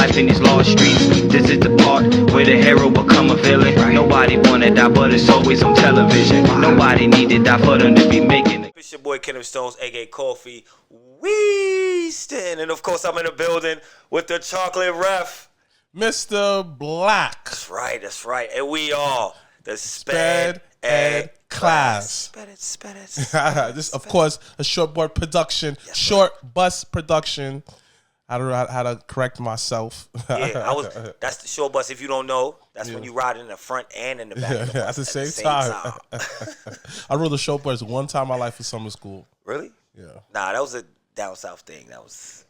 life in these lost streets. This is the part where the hero become a villain. Nobody wanna die, but it's always on television. Nobody need to die for them to be making it. It's your boy Kenneth Stones, aka Kofi, Weedston, and of course I'm in the building with the chocolate ref, Mrblacc. That's right, and we are the Sped Ed Class. Sped it. This, of course, a short board production, yes, short bus production. I don't know how to correct myself. Yeah, that's the short bus. If you don't know, that's when you ride in the front and in the back. Of the bus at the same time. I rode the short bus one time in my life for summer school. Really? Yeah. Nah, that was a down south thing. That was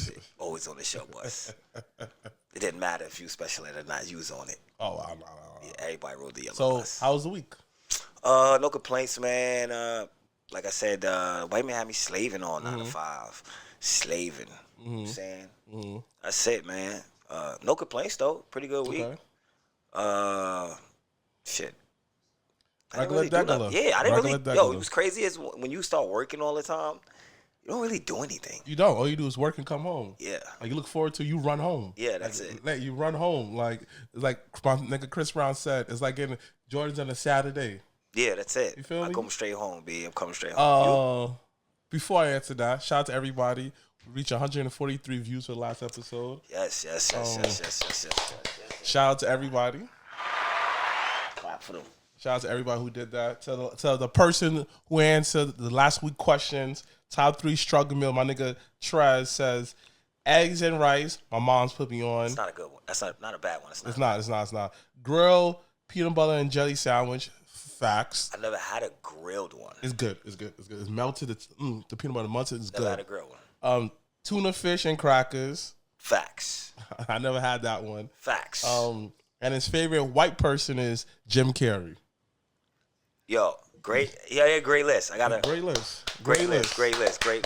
it. Always on the short bus. It didn't matter if you was special ed or not. You was on it. Oh, wow. Yeah, everybody rode the yellow bus. So, how was the week? No complaints, man. Like I said, white man had me slaving all 9 to 5. Slaving. You know what I'm saying? That's it, man. No complaints, though. Pretty good week. Shit. Regular degular. Yeah, I didn't really. Degular. Yo, it was crazy is when you start working all the time, you don't really do anything. You don't. All you do is work and come home. Yeah. Like you look forward to, you run home. Yeah, that's it. Like, you run home. Like my nigga Chris Brown said, it's like getting Jordans on a Saturday. Yeah, that's it. You feel me? I'm coming straight home, B. I'm coming straight home. Before I answer that, shout out to everybody. We reached 143 views for the last episode. Yes. Shout out to everybody. Clap for them. Shout out to everybody who did that. To the person who answered the last week questions. Top 3 struggle meal. My nigga Trez says eggs and rice. My mom's put me on. It's not a good one. That's not a bad one. It's not. Grilled peanut butter and jelly sandwich. Facts. I never had a grilled one. It's good. It's melted. The peanut butter melted. It's never good. Had a grilled one. Tuna fish and crackers. Facts. I never had that one. Facts. And his favorite white person is Jim Carrey. Yo, great. Yeah, great list. I got a great list. Great list. I'm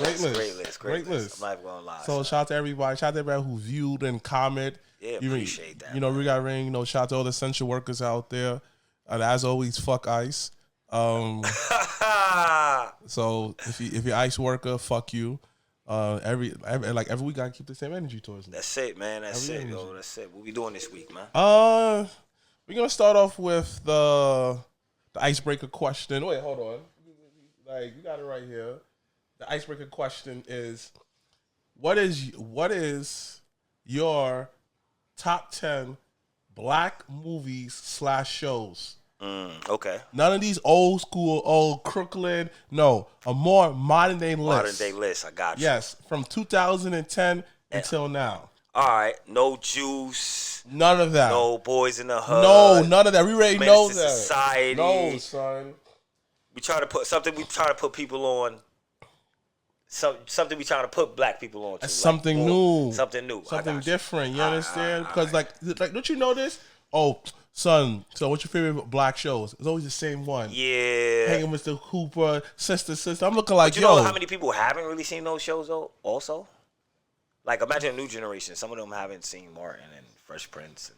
not even gonna lie. So shout out to everybody. Shout out to everybody who viewed and commented. Yeah, appreciate that. You know, we got ring. You know, shout out to all the essential workers out there. And as always, fuck ICE. So if you're ICE worker, fuck you. Every week I keep the same energy towards me. That's it, man. That's it, yo. That's it. What we doing this week, man? We're gonna start off with the icebreaker question. Wait, hold on. Like, you got it right here. The icebreaker question is, what is your top 10 black movies / shows? Okay. None of these old school, old Crooklyn. No, a more modern day list. Modern day list. I got you. Yes, from 2010 until now. All right. No Juice. None of that. No Boys in the Hood. No, none of that. We already know that. Society. No, son. We try to put something. We try to put people on. Something we trying to put black people on. Something new. Something new. Something different. You understand? Because like, don't you know this? Oh, son. So, what's your favorite black shows? It's always the same one. Yeah. Hanging with Mr. Cooper, sister. I'm looking like, but you know how many people haven't really seen those shows though? Also, like imagine a new generation. Some of them haven't seen Martin and Fresh Prince.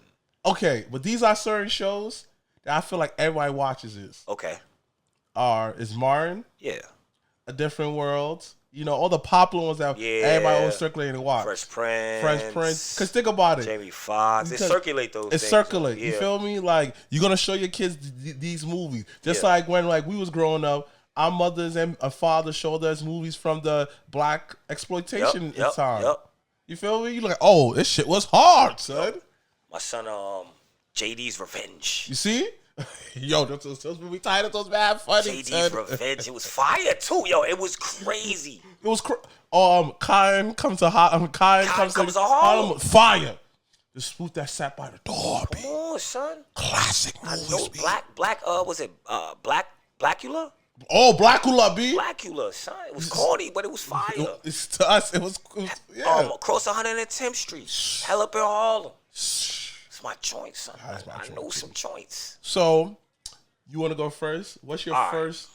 Okay, but these are certain shows that I feel like everybody watches. Okay. Is Martin? Yeah. A Different World. You know, all the popular ones that everybody always circulate and watch. Fresh Prince. Because think about it. Jamie Foxx. It circulate those things. It circulate. You feel me? Like, you're going to show your kids these movies. Just like when we was growing up, our mothers and our fathers showed us movies from the black exploitation time. You feel me? You're like, oh, this shit was hard, son. My son, JD's Revenge. You see? Yo, those movie titles was bad funny. JD's Revenge. It was fire too, yo. It was crazy. It was Kyan comes to Harlem. Fire. The spook that sat by the door. Come on, son. Classic movies. I know was it Blackula? Oh, Blackula, B. Blackula, son. It was corny, but it was fire. It's to us. It was yeah. Across 110th Street. Hell up in Harlem. It's my joint, son. I know some joints. So, you want to go first? What's your first?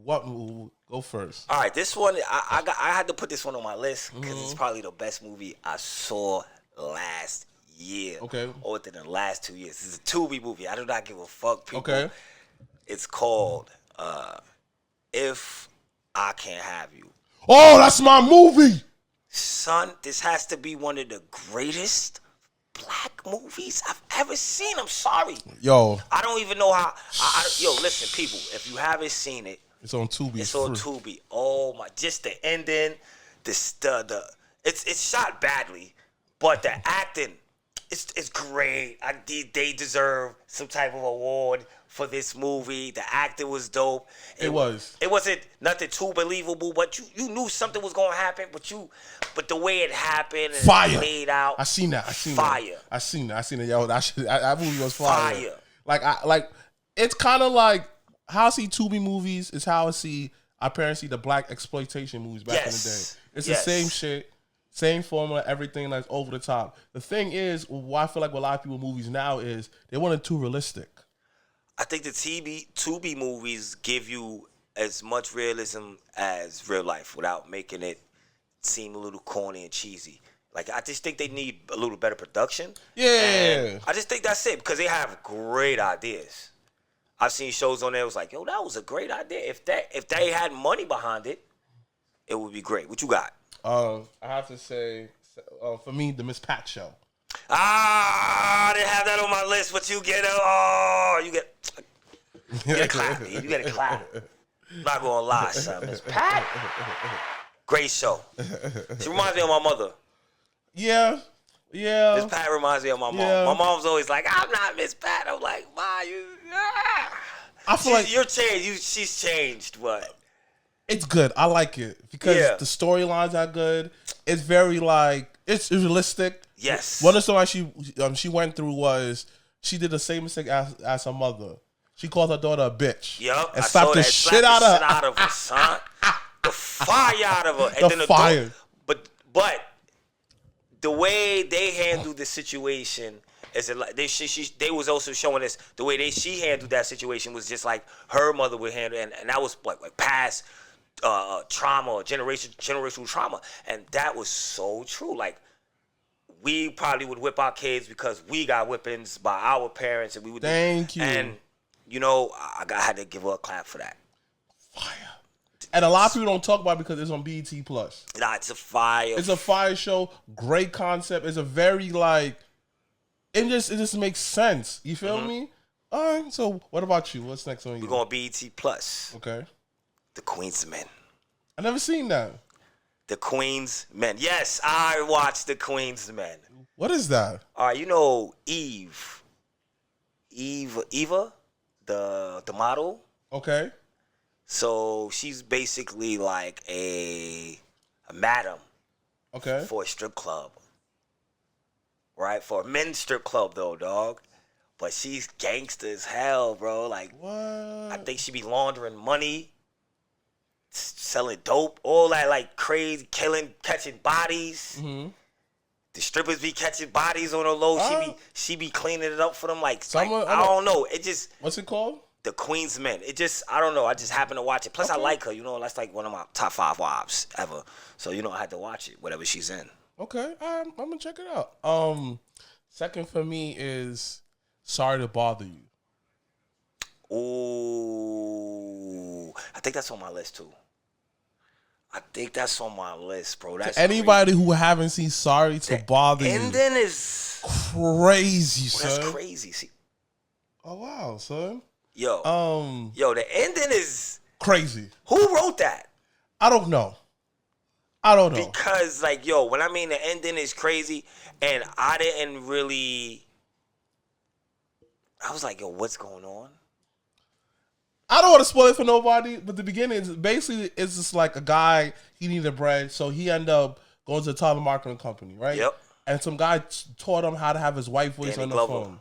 What movie? Go first. All right, this one I had to put this one on my list because it's probably the best movie I saw last year. Okay. Or within the last 2 years. It's a Tubi movie. I do not give a fuck, people. Okay. It's called If I Can't Have You. Oh, that's my movie. son, this has to be one of the greatest black movies I've ever seen. I'm sorry. Yo. I don't even know how. Yo, listen, people, if you haven't seen it, it's on Tubi. It's on Tubi. Oh my! Just the ending, it's shot badly, but the acting, it's great. They deserve some type of award for this movie. The acting was dope. It wasn't nothing too believable, but you knew something was gonna happen. But the way it happened and fire. It played out. I seen that. Fire. I seen that. Yo, that movie was fire. Like it's kind of like how I see Tubi movies is how our parents see the black exploitation movies back in the day. It's the same shit, same formula, everything that's over the top. The thing is, what I feel like with a lot of people movies now is they want it too realistic. I think the Tubi movies give you as much realism as real life without making it seem a little corny and cheesy. Like, I just think they need a little better production. Yeah. And I just think that's it because they have great ideas. I've seen shows on there. It was like, yo, that was a great idea. If they had money behind it, it would be great. What you got? I have to say, for me, the Miss Pat show. I didn't have that on my list, but you get a clap. You get a clap. I'm not gonna lie, son. Miss Pat, great show. She reminds me of my mother. Yeah. Miss Pat reminds me of my mom. Yeah. My mom's always like, I'm not Miss Pat. I'm like, Ma, you. I feel like you're changed. She's changed. What? It's good. I like it because the storylines are good. It's very it's realistic. Yes. One of the stories she went through was she did the same mistake as her mother. She called her daughter a bitch. Yep. And slapped the shit out of her, son. The fire out of her. And then fire. But the way they handled the situation is like they was also showing us the way she handled that situation was just like her mother would handle it, and that was like past trauma, generational trauma, and that was so true. Like, we probably would whip our kids because we got whippings by our parents, and we would. Thank you. And I had to give her a clap for that. Fire. And a lot of people don't talk about it because it's on BET Plus. Nah, it's a fire. It's a fire show. Great concept. It's a very it just makes sense. You feel me? All right. So what about you? What's next on you? We're going BET Plus. Okay. The Queen's Men. I never seen that. The Queen's Men. Yes, I watched The Queen's Men. What is that? All right, you know Eva, the model. Okay. So she's basically like a madam. Okay. For a strip club. Right? For a men's strip club though, dog. But she's gangster as hell, bro. Like, what? I think she be laundering money, selling dope, all that like crazy, catching bodies. Mm-hmm. The strippers be catching bodies on her low. She be cleaning it up for them. I don't know. It just. What's it called? The Queen's Men. It just, I don't know. I just happened to watch it. Plus, I like her. That's like one of my top 5 wives ever. So, I had to watch it, whatever she's in. Okay. I'm going to check it out. Second for me is Sorry to Bother You. Ooh. I think that's on my list, too. I think that's on my list, bro. That's anybody who haven't seen Sorry to Bother You. And then is crazy, son. That's crazy. See? Oh, wow, son. Yo, the ending is crazy. Who wrote that? I don't know. Because, when I mean the ending is crazy, and I didn't really. I was like, yo, what's going on? I don't want to spoil it for nobody, but the beginning is basically it's just like a guy, he needed bread, so he ended up going to a telemarketing company, right? Yep. And some guy taught him how to have his wife voice on the phone.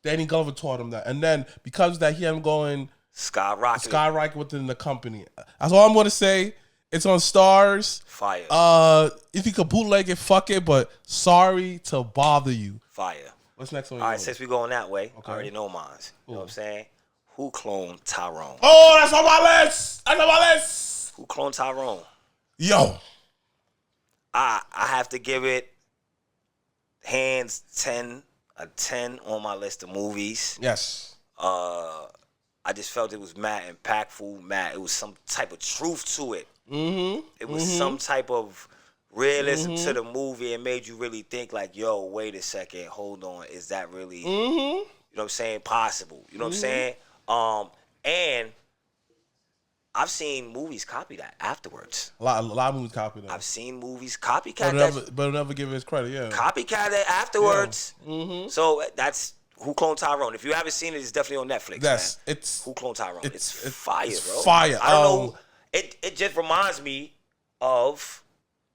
Danny Glover taught him that. And then because of that, he ended up going skyrocket within the company. That's all I'm going to say. It's on Stars. Fire. If you could bootleg it, fuck it. But Sorry to Bother You. Fire. What's next on? All right, since we're going that way, I already know mine. You know what I'm saying? Who cloned Tyrone? Oh, that's on my list. Who cloned Tyrone? Yo. I have to give it hands 10. A 10 on my list of movies. Yes. I just felt it was mad impactful, it was some type of truth to it. Mm-hmm. It was some type of realism to the movie and made you really think like, yo, wait a second, hold on, is that really, you know what I'm saying, possible? You know what I'm saying? And I've seen movies copy that afterwards. A lot of movies copy that. I've seen movies copycat that. But never give it his credit, yeah. Copycat it afterwards. Yeah. So that's Who Cloned Tyrone. If you haven't seen it, it's definitely on Netflix. Yes, man. it's Who Cloned Tyrone. It's fire, bro. Fire. I don't know. It just reminds me of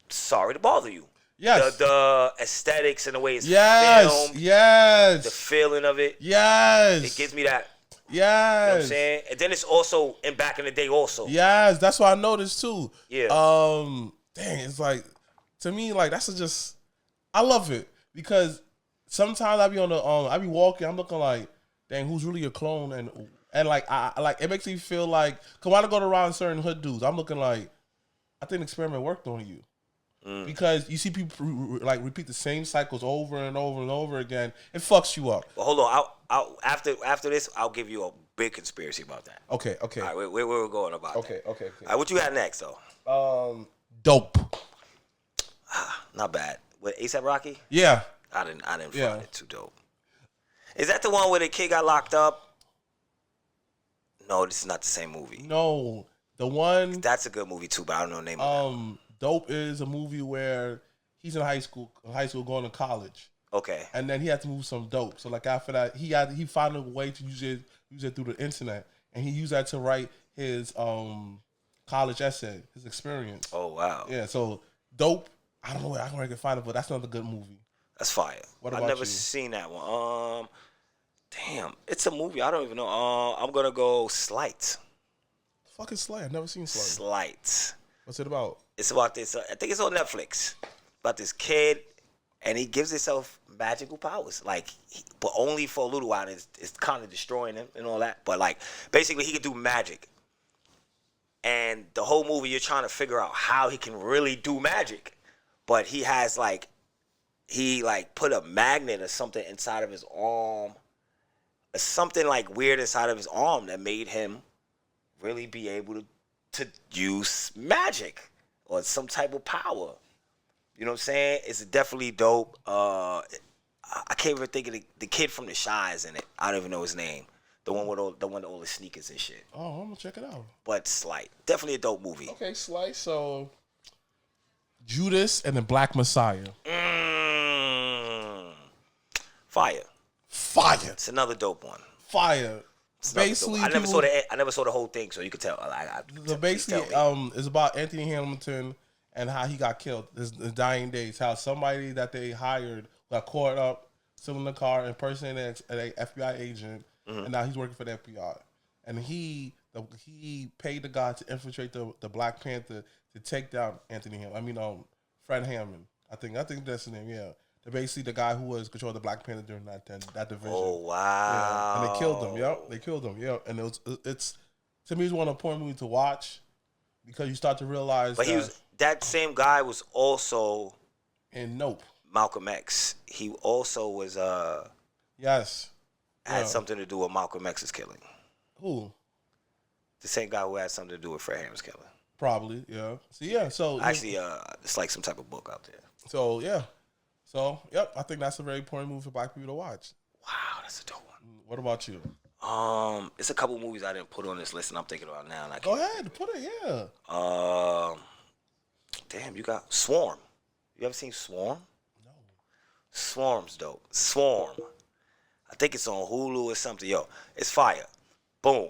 Sorry to Bother You. Yes. The aesthetics and the way it's filmed. Yes. The feeling of it. Yes. It gives me that. Yes. You know what I'm saying? And then it's also in back in the day also. Yes, that's what I noticed too. Yeah. Dang, it's like, to me, like, that's just, I love it. Because sometimes I be on the, I be walking, I'm looking like, dang, who's really a clone? And like, I like, it makes me feel like, cause when I go around certain hood dudes, I'm looking like, I think the experiment worked on you. Because you see people like repeat the same cycles over and over and over again. It fucks you up. Well, hold on. I'll after this, I'll give you a big conspiracy about that. Okay. All right, where we're going about that. Okay. All right, what you got next, though? Dope. Not bad. With A$AP Rocky? Yeah. I didn't find it too dope. Is that the one where the kid got locked up? No, this is not the same movie. No, the one. That's a good movie too, but I don't know the name of it. Dope is a movie where he's in high school going to college. Okay. And then he had to move some dope. So like after that, he found a way to use it through the internet, and he used that to write his college essay, his experience. Oh wow. Yeah. So Dope. I don't know where I can find it, but that's another good movie. That's fire. What about I've never you? seen that one. Damn, it's a movie. I don't even know. I'm gonna go Slight. Fucking Slight. I've never seen Slight. Slight. What's it about? It's about this. I think it's on Netflix. About this kid, and he gives himself magical powers, like, but only for a little while. It's kind of destroying him and all that. But like, basically, he can do magic. And the whole movie, you're trying to figure out how he can really do magic. But he has he put a magnet or something inside of his arm, or something like weird inside of his arm that made him really be able to use magic or some type of power. You know what I'm saying? It's definitely dope. I can't even think of the kid from The Chi is in it. I don't even know his name. The one with all the sneakers and shit. Oh, I'm gonna check it out. But Slight, definitely a dope movie. Okay, Slight. So Judas and the Black Messiah. Fire. It's another dope one. Fire. Basically, I never saw the whole thing, so you could tell. Basically, it's about Anthony Hamilton and how he got killed. His dying days. How somebody that they hired got caught up, still in the car, impersonating an FBI agent, and now he's working for the FBI. And he paid the guy to infiltrate the Black Panther to take down Anthony Hamilton. Fred Hammond. I think that's his name. Yeah. Basically, the guy who was controlling the Black Panther during that division. Oh wow! Yeah. And they killed him. Yep, they killed him. Yep. And it's to me, it's one of the important movies to watch because you start to realize. But that same guy was also in Nope. Malcolm X. He also was yes, had something to do with Malcolm X's killing. Who? The same guy who had something to do with Fred Hammond's killing. Probably, yeah. So actually, it's like some type of book out there. So yeah. So, yep, I think that's a very important movie for Black people to watch. Wow, that's a dope one. What about you? It's a couple movies I didn't put on this list, and I'm thinking about now. And Go ahead, put it, yeah. Damn, you got Swarm. You ever seen Swarm? No. Swarm's dope. Swarm. I think it's on Hulu or something. Yo, it's fire. Boom.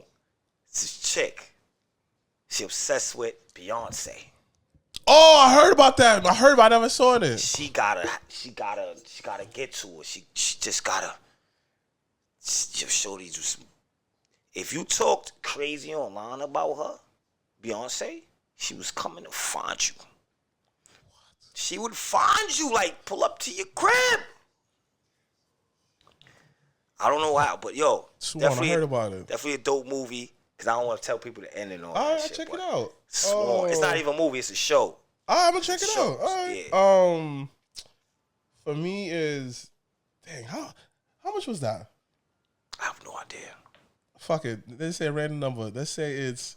It's this chick. She obsessed with Beyonce. Oh, I heard about that. I never saw it. She gotta get to her. She just gotta. Shorty just. If you talked crazy online about her, Beyonce, she was coming to find you. What? She would find you, like pull up to your crib. I don't know how, but yo, Sworn, I heard about it. Definitely a dope movie. Cause I don't want to tell people the ending on. All right, shit, check it out. Sworn. It's not even a movie; it's a show. I'm gonna check it out. All right. Yeah. For me is, dang, how much was that? I have no idea. Fuck it. Let's say a random number. Let's say it's.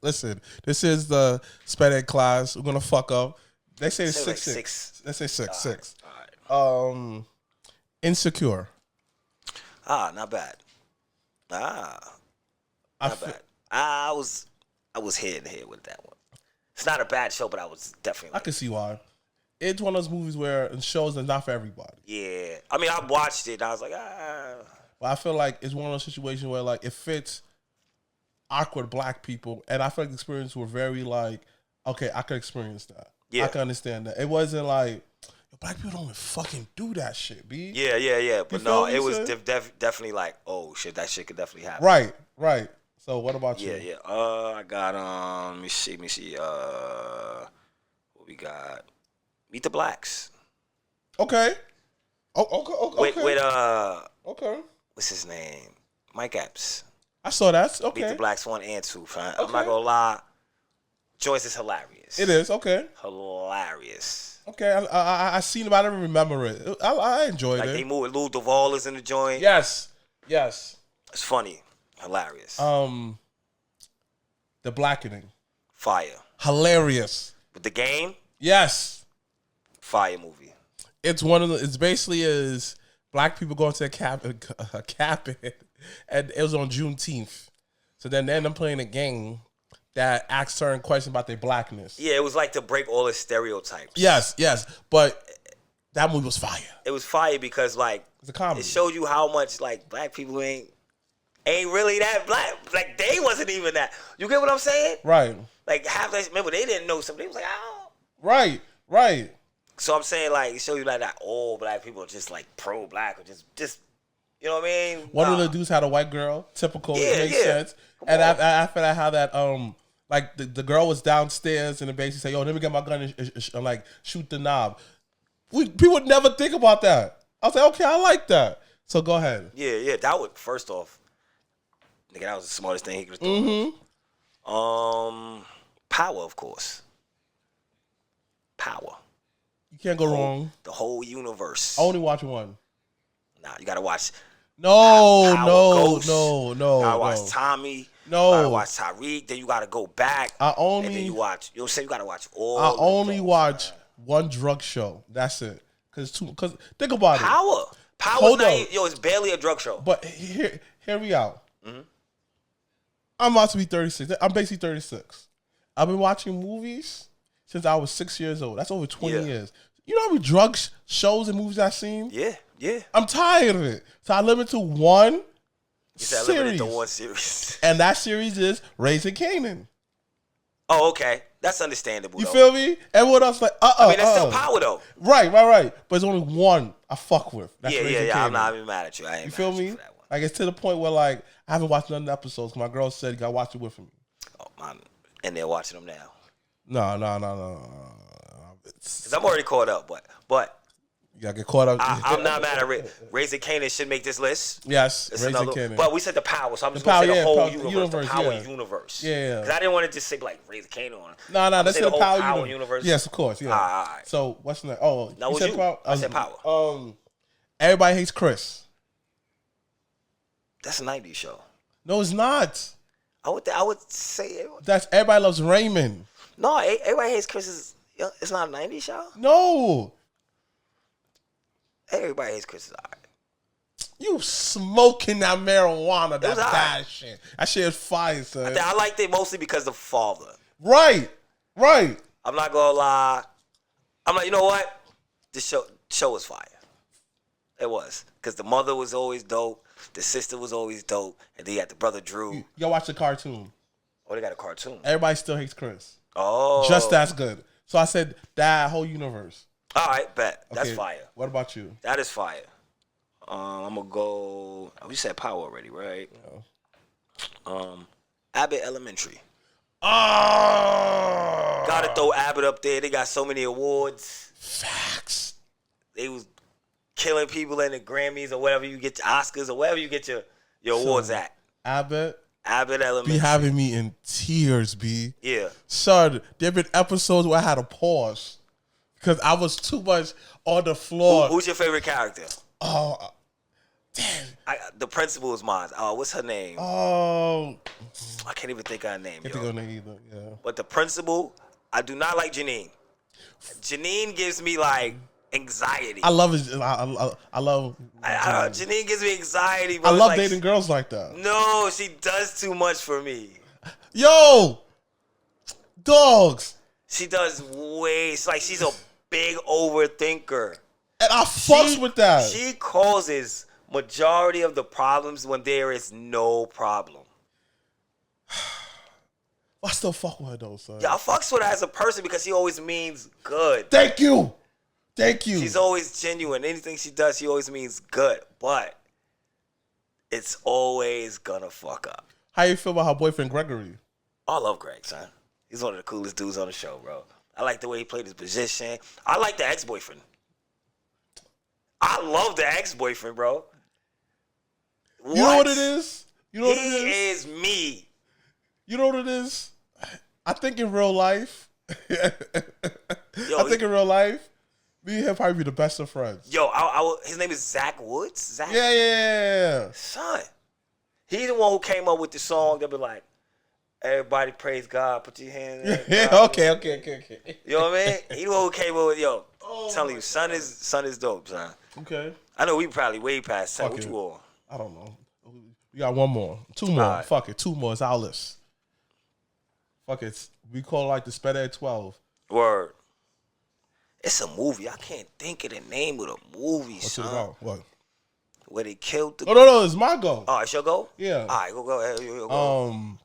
Listen, this is the sped class. We're gonna fuck up. They say it's Say like 6'6". six. They say 6'6". All right. Insecure. Not bad. Not bad. I was head and head with that one. It's not a bad show, but I was definitely. I can see why. It's one of those movies where it shows that's not for everybody. Yeah, I mean, I watched it. And I was like, But I feel like it's one of those situations where like it fits awkward black people, and I feel like the experience were very like, okay, I could experience that. Yeah. I can understand that. It wasn't like black people don't even fucking do that shit, B. Yeah. But You no, feel it me, was sir? definitely like, oh shit, that shit could definitely happen. Right. So what about you? Yeah. I got let me see. What we got? Meet the Blacks. Okay. Okay. With Okay. what's his name? Mike Epps. I saw that. Okay. Meet the Blacks 1 and 2. Fam. I'm Okay. not gonna lie. Joyce is hilarious. It is okay. Hilarious. Okay, I seen it, but I don't remember it. I enjoyed Like it. they moved. Lou Duvall is in the joint. Yes. It's funny. Hilarious. The blackening. Fire. Hilarious. With the game. Yes. Fire movie. It's one of the. It's basically is black people going to a cabin, and it was on Juneteenth. So then they end up playing a game that asks certain questions about their blackness. Yeah, it was like to break all the stereotypes. Yes. But that movie was fire. It was fire because like It's a comedy. it showed you how much like black people ain't really that black. Like they wasn't even that. You get what I'm saying? Right. Like half that. Remember they didn't know something. They was like, oh. Right. So I'm saying like it show you like that all black people are just like pro black or just you know what I mean? One of the dudes had a white girl. Typical. Yeah, It makes yeah. sense. Come And on. I feel like how that like the girl was downstairs and it basically said, "Yo, let me get my gun and like shoot the knob." People would never think about that. I was like, okay, I like that. So go ahead. Yeah. That would first off, nigga, that was the smartest thing he could have thought of. Power, of course. Power. You can't go wrong. The whole universe. I only watch one. Nah, you gotta watch. No. Gotta watch Tommy. No. Gotta watch Tyreek. Then you gotta go back. I And then only you watch. You know what I'm saying? You gotta watch all. I of only those, watch man. one drug show. That's it. Cause think about it. Power. Power's Hold not on. even, yo, it's barely a drug show. But hear me out. I'm about to be 36. I'm basically 36. I've been watching movies since I was 6 years old. That's over 20 Yeah. years. You know how many drug shows and movies I've seen? Yeah. I'm tired of it. So I limit to one You said series. limited to one series. And that series is Raising Kanan. Oh, okay. That's understandable. You though. feel me? Everyone else like, I mean, that's still power though. Right. But it's only one I fuck with. That's Raising Yeah. I'm Kanan. not even mad at you. I ain't You mad feel at you me? for that one. Like it's to the point where like I haven't watched none of the episodes. 'Cause my girl said you gotta watch it with me. Oh, man. And they're watching them now. No. Cause I'm already caught up, but You gotta get caught up. I'm not mad at Raising Kanan should make this list. Yes, It's Raising another, Kanan. but we said the power, so I'm just power, gonna say the yeah, whole power- universe, the power yeah. universe. Yeah. Because I didn't want to just say like Raising Kanan on it. No, I'm that's saying the power universe. Yes, of course. Yeah. All right. So what's next? Oh, That was said you. Power? I said power. Everybody Hates Chris. That's a 90s show. No, it's not. I would say That's Everybody Loves Raymond. no. Everybody Hates Chris is it's not a 90s show. No, Everybody Hates Chris is alright. you smoking that marijuana? That was bad alright. shit. That shit is fire, son. I liked it mostly because of father. Right. I'm not gonna lie. I'm like, you know what? This show was fire. It was because the mother was always dope, the sister was always dope, and then you had the brother Drew. Y'all watch the cartoon. Oh, they got a cartoon. Everybody Still Hates Chris. Oh, Just as good. So I said that whole universe. All right, bet that's Okay, fire. What about you? That is fire. I'm gonna go. We said power already, right? Abbott Elementary. Oh, Gotta throw Abbott up there. They got so many awards. facts. They was killing people in the Grammys or whatever you get, Oscars or wherever you get your awards at. Abbott Abbott Elementary. be having me in tears, B. Yeah. Son, there been episodes where I had to pause because I was too much on the floor. Who's your favorite character? Oh, damn. The principal is mine. What's her name? Oh, I can't even think of her name, can't yo. think of it either. Yeah. But the principal, I do not like Janine. Janine gives me like anxiety. I love it. I love. Janine gives me anxiety. Bro. I love like, dating girls like that. No, she does too much for me. Yo, dogs. She does way. It's like she's a big overthinker. And I fucks with that. She causes majority of the problems when there is no problem. I still fuck with her though, son. Yeah, I fucks with her as a person because she always means good. Thank you. She's always genuine. Anything she does, she always means good. But it's always gonna fuck up. How you feel about her boyfriend Gregory? I love Greg, son. He's one of the coolest dudes on the show, bro. I like the way he played his position. I like the ex-boyfriend. I love the ex-boyfriend, bro. You know what it is? He is me. You know what it is? I think in real life, me and him probably be the best of friends. Yo, his name is Zach Woods? Zach? Yeah. Son. He's the one who came up with the song that be like, everybody praise God, put your hands in Yeah, God. Okay. You know what I mean? He the one who came up with, telling you, son is dope, son. Okay. I know we probably way past time. Fuck What it. you on? I don't know. We got one more. Two more. Right. Fuck it. Two more. It's our list. Fuck it. We call it like the sped 12. Word. It's a movie. I can't think of the name of the movie, What's son. it about? What? Where they killed the... No. It's my go. Oh, it's your go? Yeah. All right, go ahead. Go.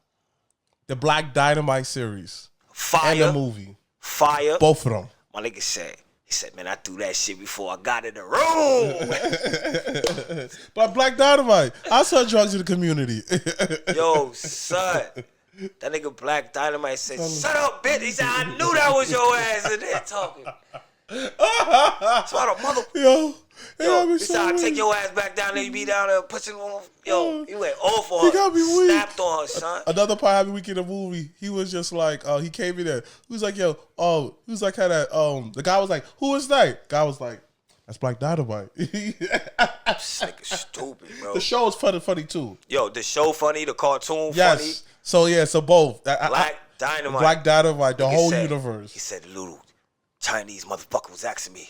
The Black Dynamite series. Fire. And the movie. Fire. Both of them. My nigga said, man, I threw that shit before I got in the room. But Black Dynamite. I sell drugs in the community. Yo, son. That nigga Black Dynamite said, shut up, bitch. He said, I knew that was your ass in there talking. That's why the mother... Yo, he said, I'll take your ass back down there. You be down there pushing on... Yo, he went off on He her. got me weak. Snapped on her, son. Another part Happy Week in the movie, he was just like, he came in there. He was like, he was like, had that, the guy was like, who is that? Guy was like, that's Black Dynamite. This nigga stupid, bro. The show is funny too. Yo, the show funny, the cartoon Yes. funny. So both. Black Dynamite. Black Dynamite, the Nigga whole said, universe. He said, little Chinese motherfucker was asking me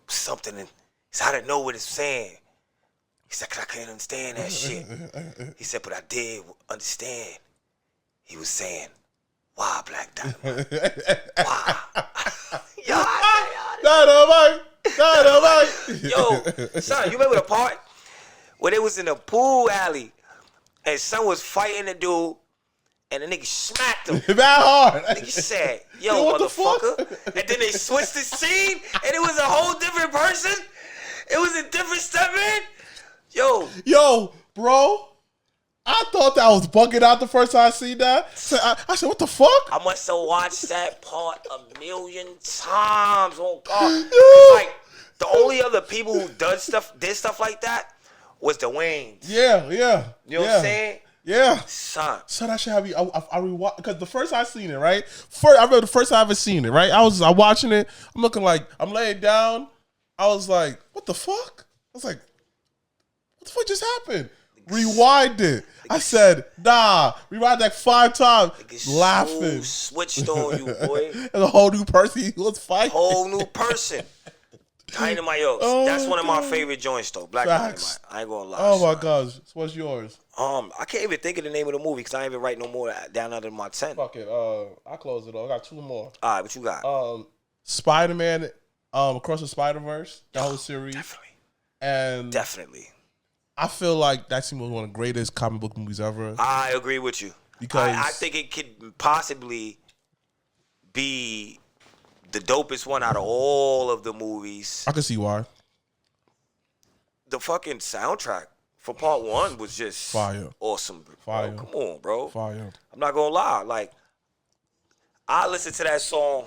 something, and he said, I didn't know what it's saying. He said, 'cause I can't understand that shit. He said, but I did understand. He was saying, why Black Dynamite? Why? Yo, Dynamite. Yo, son, you remember the part where they was in a pool alley and son was fighting the dude and the nigga smacked him. That hard. Nigga said, yo, what the motherfucker. And then they switched the scene and it was a whole different person. It was a different stuntman. Yo, bro. I thought that was bugging out the first time I seen that. So I said, what the fuck? I must have watched that part 1,000,000 times on God. It's like the only other people who did stuff like that was the Waynes. Yeah. You know what I'm saying? Yeah. Son, that should have me. I rewatched because the first time I seen it, right? I remember the first time I ever seen it, right? I'm watching it. I'm looking like I'm laying down. I was like, what the fuck? I was like, what the fuck just happened? Rewind it. I said, nah. Rewind that 5 times. Laughing. Switched on you, boy. And a whole new person he was fighting. Whole new person. Dynamite. That's one of my favorite joints, though. Black Dynamite. I ain't gonna lie. Oh my gosh. So what's yours? I can't even think of the name of the movie because I ain't even write no more down under my 10. Fuck it. I'll close it off. I got 2 more. All right, what you got? Spider-Man, Across the Spider-Verse, the whole series. Definitely. I feel like that scene was one of the greatest comic book movies ever. I agree with you. Because I think it could possibly be the dopest one out of all of the movies. I can see why. The fucking soundtrack for part 1 was just fire. Awesome. Fire. Bro. Come on, bro. Fire. I'm not gonna lie. Like, I listened to that song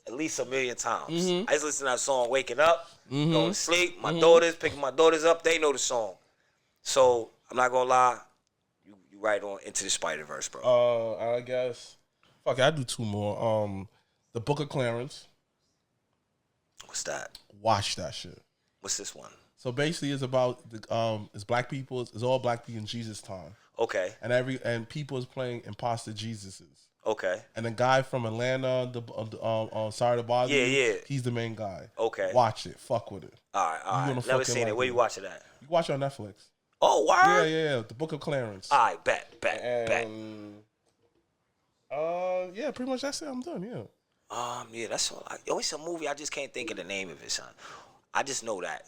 at least 1,000,000 times. I just listen to that song waking up, going to sleep. My daughters, picking my daughters up, they know the song. So, I'm not gonna lie. You right on Into the Spider-Verse, bro. I guess. Fuck it, I do 2 more. The Book of Clarence. What's that? Watch that shit. What's this one? So basically, it's about it's black people. It's all black people in Jesus' time. Okay. And people is playing imposter Jesuses. Okay. And the guy from Atlanta, Sorry to Bother You, Yeah. he's the main guy. Okay. Watch it. Fuck with it. All right. Never seen it. Where you watch it at? You watch it on Netflix. Oh, word? Yeah. The Book of Clarence. All right, bet. Yeah, pretty much that's it. I'm done, Yeah, that's all. It's a movie. I just can't think of the name of it, son. I just know that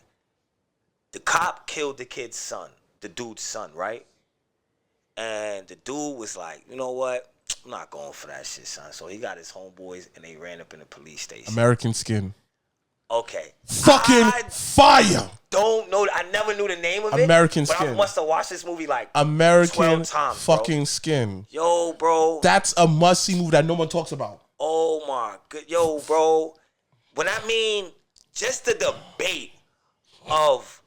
the cop killed the kid's son, the dude's son, right? And the dude was like, you know what? I'm not going for that shit, son. So he got his homeboys and they ran up in the police station. American Skin. Okay. Fucking fire. Don't know. I never knew the name of it. American Skin. Skin. I must have watched this movie like American 12 times, fucking bro. Skin. Yo, bro. That's a must-see movie that no one talks about. Oh my good. Yo, bro. When I mean just the debate of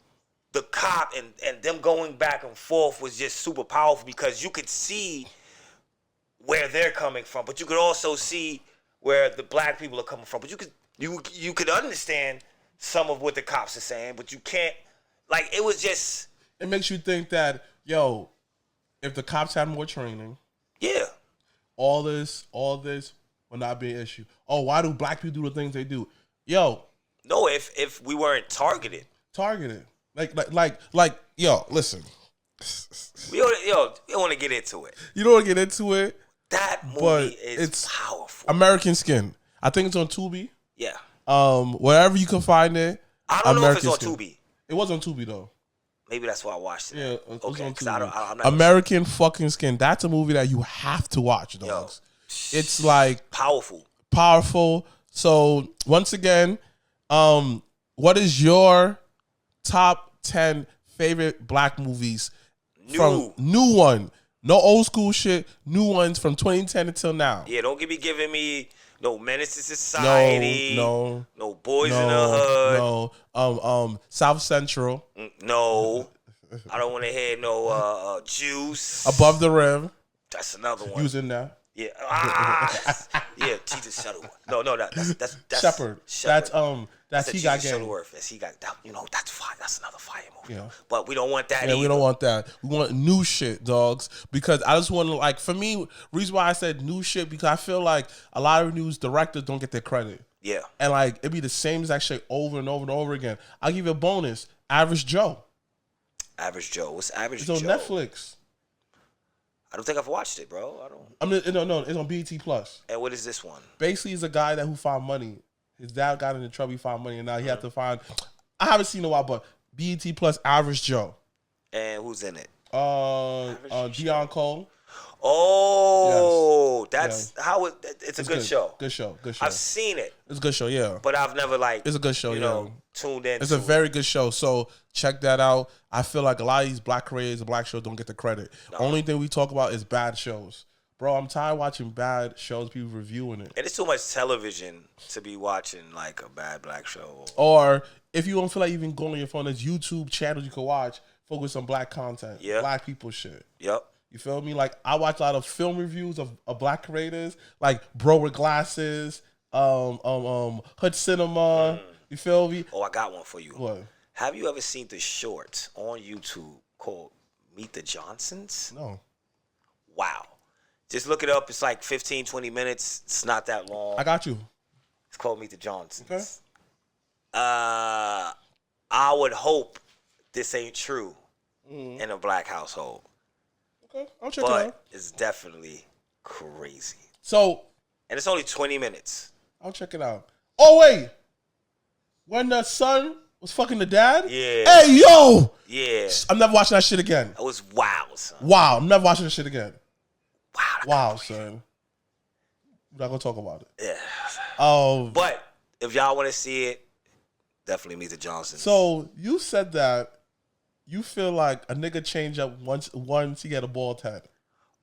the cop and them going back and forth was just super powerful because you could see where they're coming from, but you could also see where the black people are coming from. But you could understand some of what the cops are saying, but you can't. Like, it was just. It makes you think that, yo, if the cops had more training, yeah, all this will not be an issue. Oh, why do black people do the things they do? Yo, no, if we weren't targeted, like, yo, listen. We don't want to get into it. You don't want to get into it. That movie is powerful. American Skin. I think it's on Tubi. Yeah. Wherever you can find it. I don't know if it's on Tubi. It was on Tubi though. Maybe that's why I watched it. Yeah, it was on Tubi. I'm not American fucking Skin. That's a movie that you have to watch, dogs. Yo, it's like powerful. So once again, what is your top 10 favorite black movies? From new one. No old school shit. New ones from 2010 until now. Yeah, don't be giving me no Menace to Society. No Boys in the Hood. No. South Central. No. I don't want to hear no Juice. Above the Rim. That's another one. You was in there. Yeah. Yeah, Jesus Shuttleworth. No, that's Shepherd. That's He Got Game. Shuttleworth. That's He Got. That's fire. That's another fire movie. Yeah. But we don't want that. Yeah, we don't want that. We want new shit, dogs. Because I just want to, like, for me, reason why I said new shit because I feel like a lot of news directors don't get their credit. Yeah. And like it'd be the same exact shit over and over and over again. I'll give you a bonus. Average Joe. Average Joe. What's Average Joe? It's on Netflix. I don't think I've watched it, bro. No, it's on BET Plus. And what is this one? Basically, he's a guy who found money. His dad got into trouble, he found money, and now he had to find. I haven't seen it in a while, but BET Plus, Average Joe. And who's in it? Dion Cole. Oh, yes. That's how it's a good show. Good show. I've seen it. It's a good show, yeah. But I've never it's a good show, tuned in. It's a very good show. So check that out. I feel like a lot of these black creators and black shows don't get the credit. No. Only thing we talk about is bad shows. Bro, I'm tired of watching bad shows, people reviewing it. And it's too much television to be watching like a bad black show. Or if you don't feel like even going on your phone, there's YouTube channels you can watch, focus on black content. Yeah. Black people shit. Yep. You feel me? Like, I watch a lot of film reviews of black creators, like Bro with Glasses, Hood Cinema. You feel me? Oh, I got one for you. What? Have you ever seen the short on YouTube called Meet the Johnsons? No. Wow. Just look it up. It's like 15, 20 minutes. It's not that long. I got you. It's called Meet the Johnsons. Okay. I would hope this ain't true in a black household. Okay, I'll check it out. But it's definitely crazy. So. And it's only 20 minutes. I'll check it out. Oh, wait. When the son was fucking the dad? Yeah. Hey, yo! Yeah. I'm never watching that shit again. It was wild, son. Wow, I'm never watching that shit again. Wow, son. We're not gonna talk about it. Yeah. But if y'all want to see it, definitely Meet the Johnsons. So you said that you feel like a nigga change up once he got a bald head.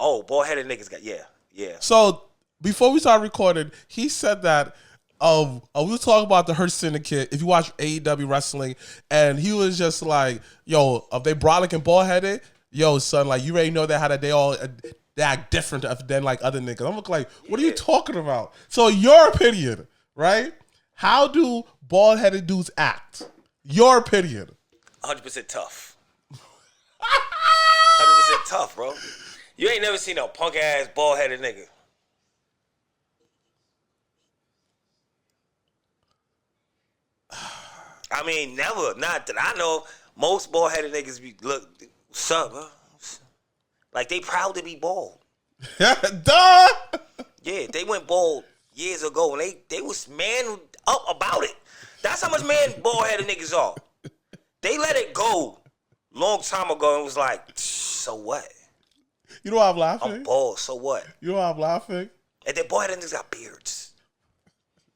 Oh, bald headed niggas got yeah. So before we started recording, he said that we were talking about the Hurt Syndicate. If you watch AEW wrestling, and he was just like, "Yo, if they brolic and bald headed, yo, son, like you already know that how that they act different than like other niggas." I'm like, what are you talking about? So your opinion, right? How do bald headed dudes act? Your opinion. 100% tough. 100% tough, bro. You ain't never seen no punk ass bald headed nigga. I mean, never. Not that I know. Most bald-headed niggas be, look, what's up, bro? Like, they proud to be bald. Duh! Yeah, they went bald years ago, and they was man up about it. That's how much man bald-headed niggas are. They let it go long time ago and was like, so what? You know why I'm laughing? I'm bald, so what? You know why I'm laughing? And then bald-headed niggas got beards.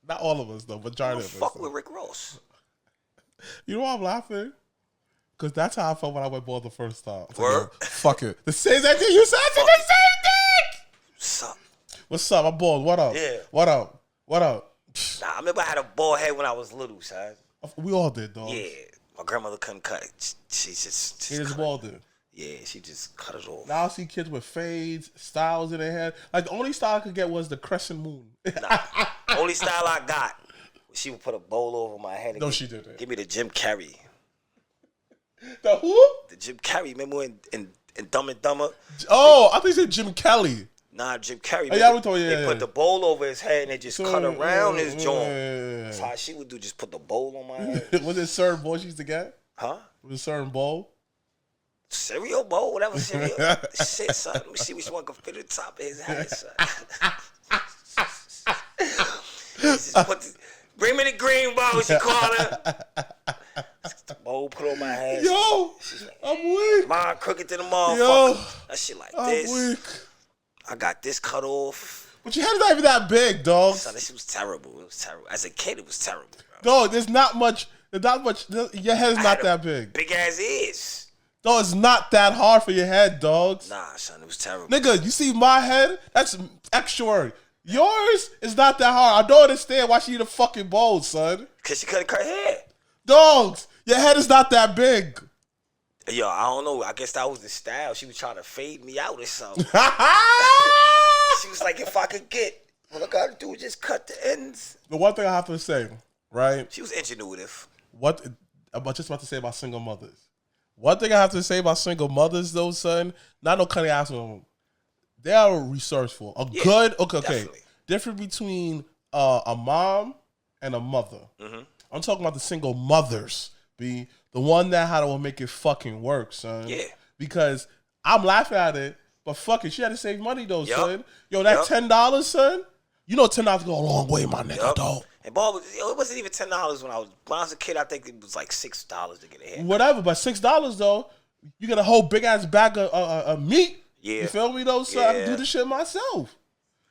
Not all of us, though. Majority of us. Fuck with Rick Ross. You know why I'm laughing? Because that's how I felt when I went bald the first time. Word? Like, fuck it. The same thing you said, the same thing! What's up? What's up? I'm bald. What up? Yeah. What up? What up? Nah, I remember I had a bald head when I was little, son. We all did, dog. Yeah. My grandmother couldn't cut it. She just He just balded. Yeah, she just cut it off. Now I see kids with fades, styles in their head. Like, the only style I could get was the crescent moon. Nah. Only style I got was she would put a bowl over my head. No, she didn't. Give me the Jim Carrey. The who? The Jim Carrey. Remember in Dumb and Dumber? Oh, I think you said Jim Kelly. Nah, Jim Carrey. Oh, yeah, we told you. They put the bowl over his head and they just cut around his joint. Yeah. That's how she would do. Just put the bowl on my head. Was it certain bowl she used to get? Huh? Was it certain bowl? Cereal bowl, whatever cereal. Shit, son. Let me see which one can fit the top of his head, son. Bring me the green bowl, she called her. The bowl put on my head. Yo, I'm weak. Mine crooked to the motherfucker. Yo, that shit like I'm this. weak. I got this cut off. But your head is not even that big, dog. Son, this shit was terrible. It was terrible. As a kid, it was terrible, bro. Dog, there's not much. Your head is not that big. Big ass ears. Dog, it's not that hard for your head, dogs. Nah, son, it was terrible. Nigga, you see my head? That's extra word. Yours is not that hard. I don't understand why she need a fucking bowl, son. Cause she couldn't cut her hair. Dogs, your head is not that big. Yo, I don't know. I guess that was the style. She was trying to fade me out or something. She was like, if I could get, all I gotta do is just cut the ends. The one thing I have to say, right? She was ingenuitive. I'm just about to say about single mothers. One thing I have to say about single mothers, though, son, not no cutting ass on them. They are resourceful. Okay. Difference between a mom and a mother. Mm-hmm. I'm talking about the single mothers, the one that how to make it fucking work, son. Yeah. Because I'm laughing at it, but fuck it, she had to save money though, son. Yo, that $10, son. You know $10 go a long way, my nigga, dog. And Bob, it wasn't even $10 when I was a kid. I think it was like $6 to get a hair. Whatever, but $6 though, you get a whole big ass bag of meat. Yeah. You feel me though? So I can do this shit myself.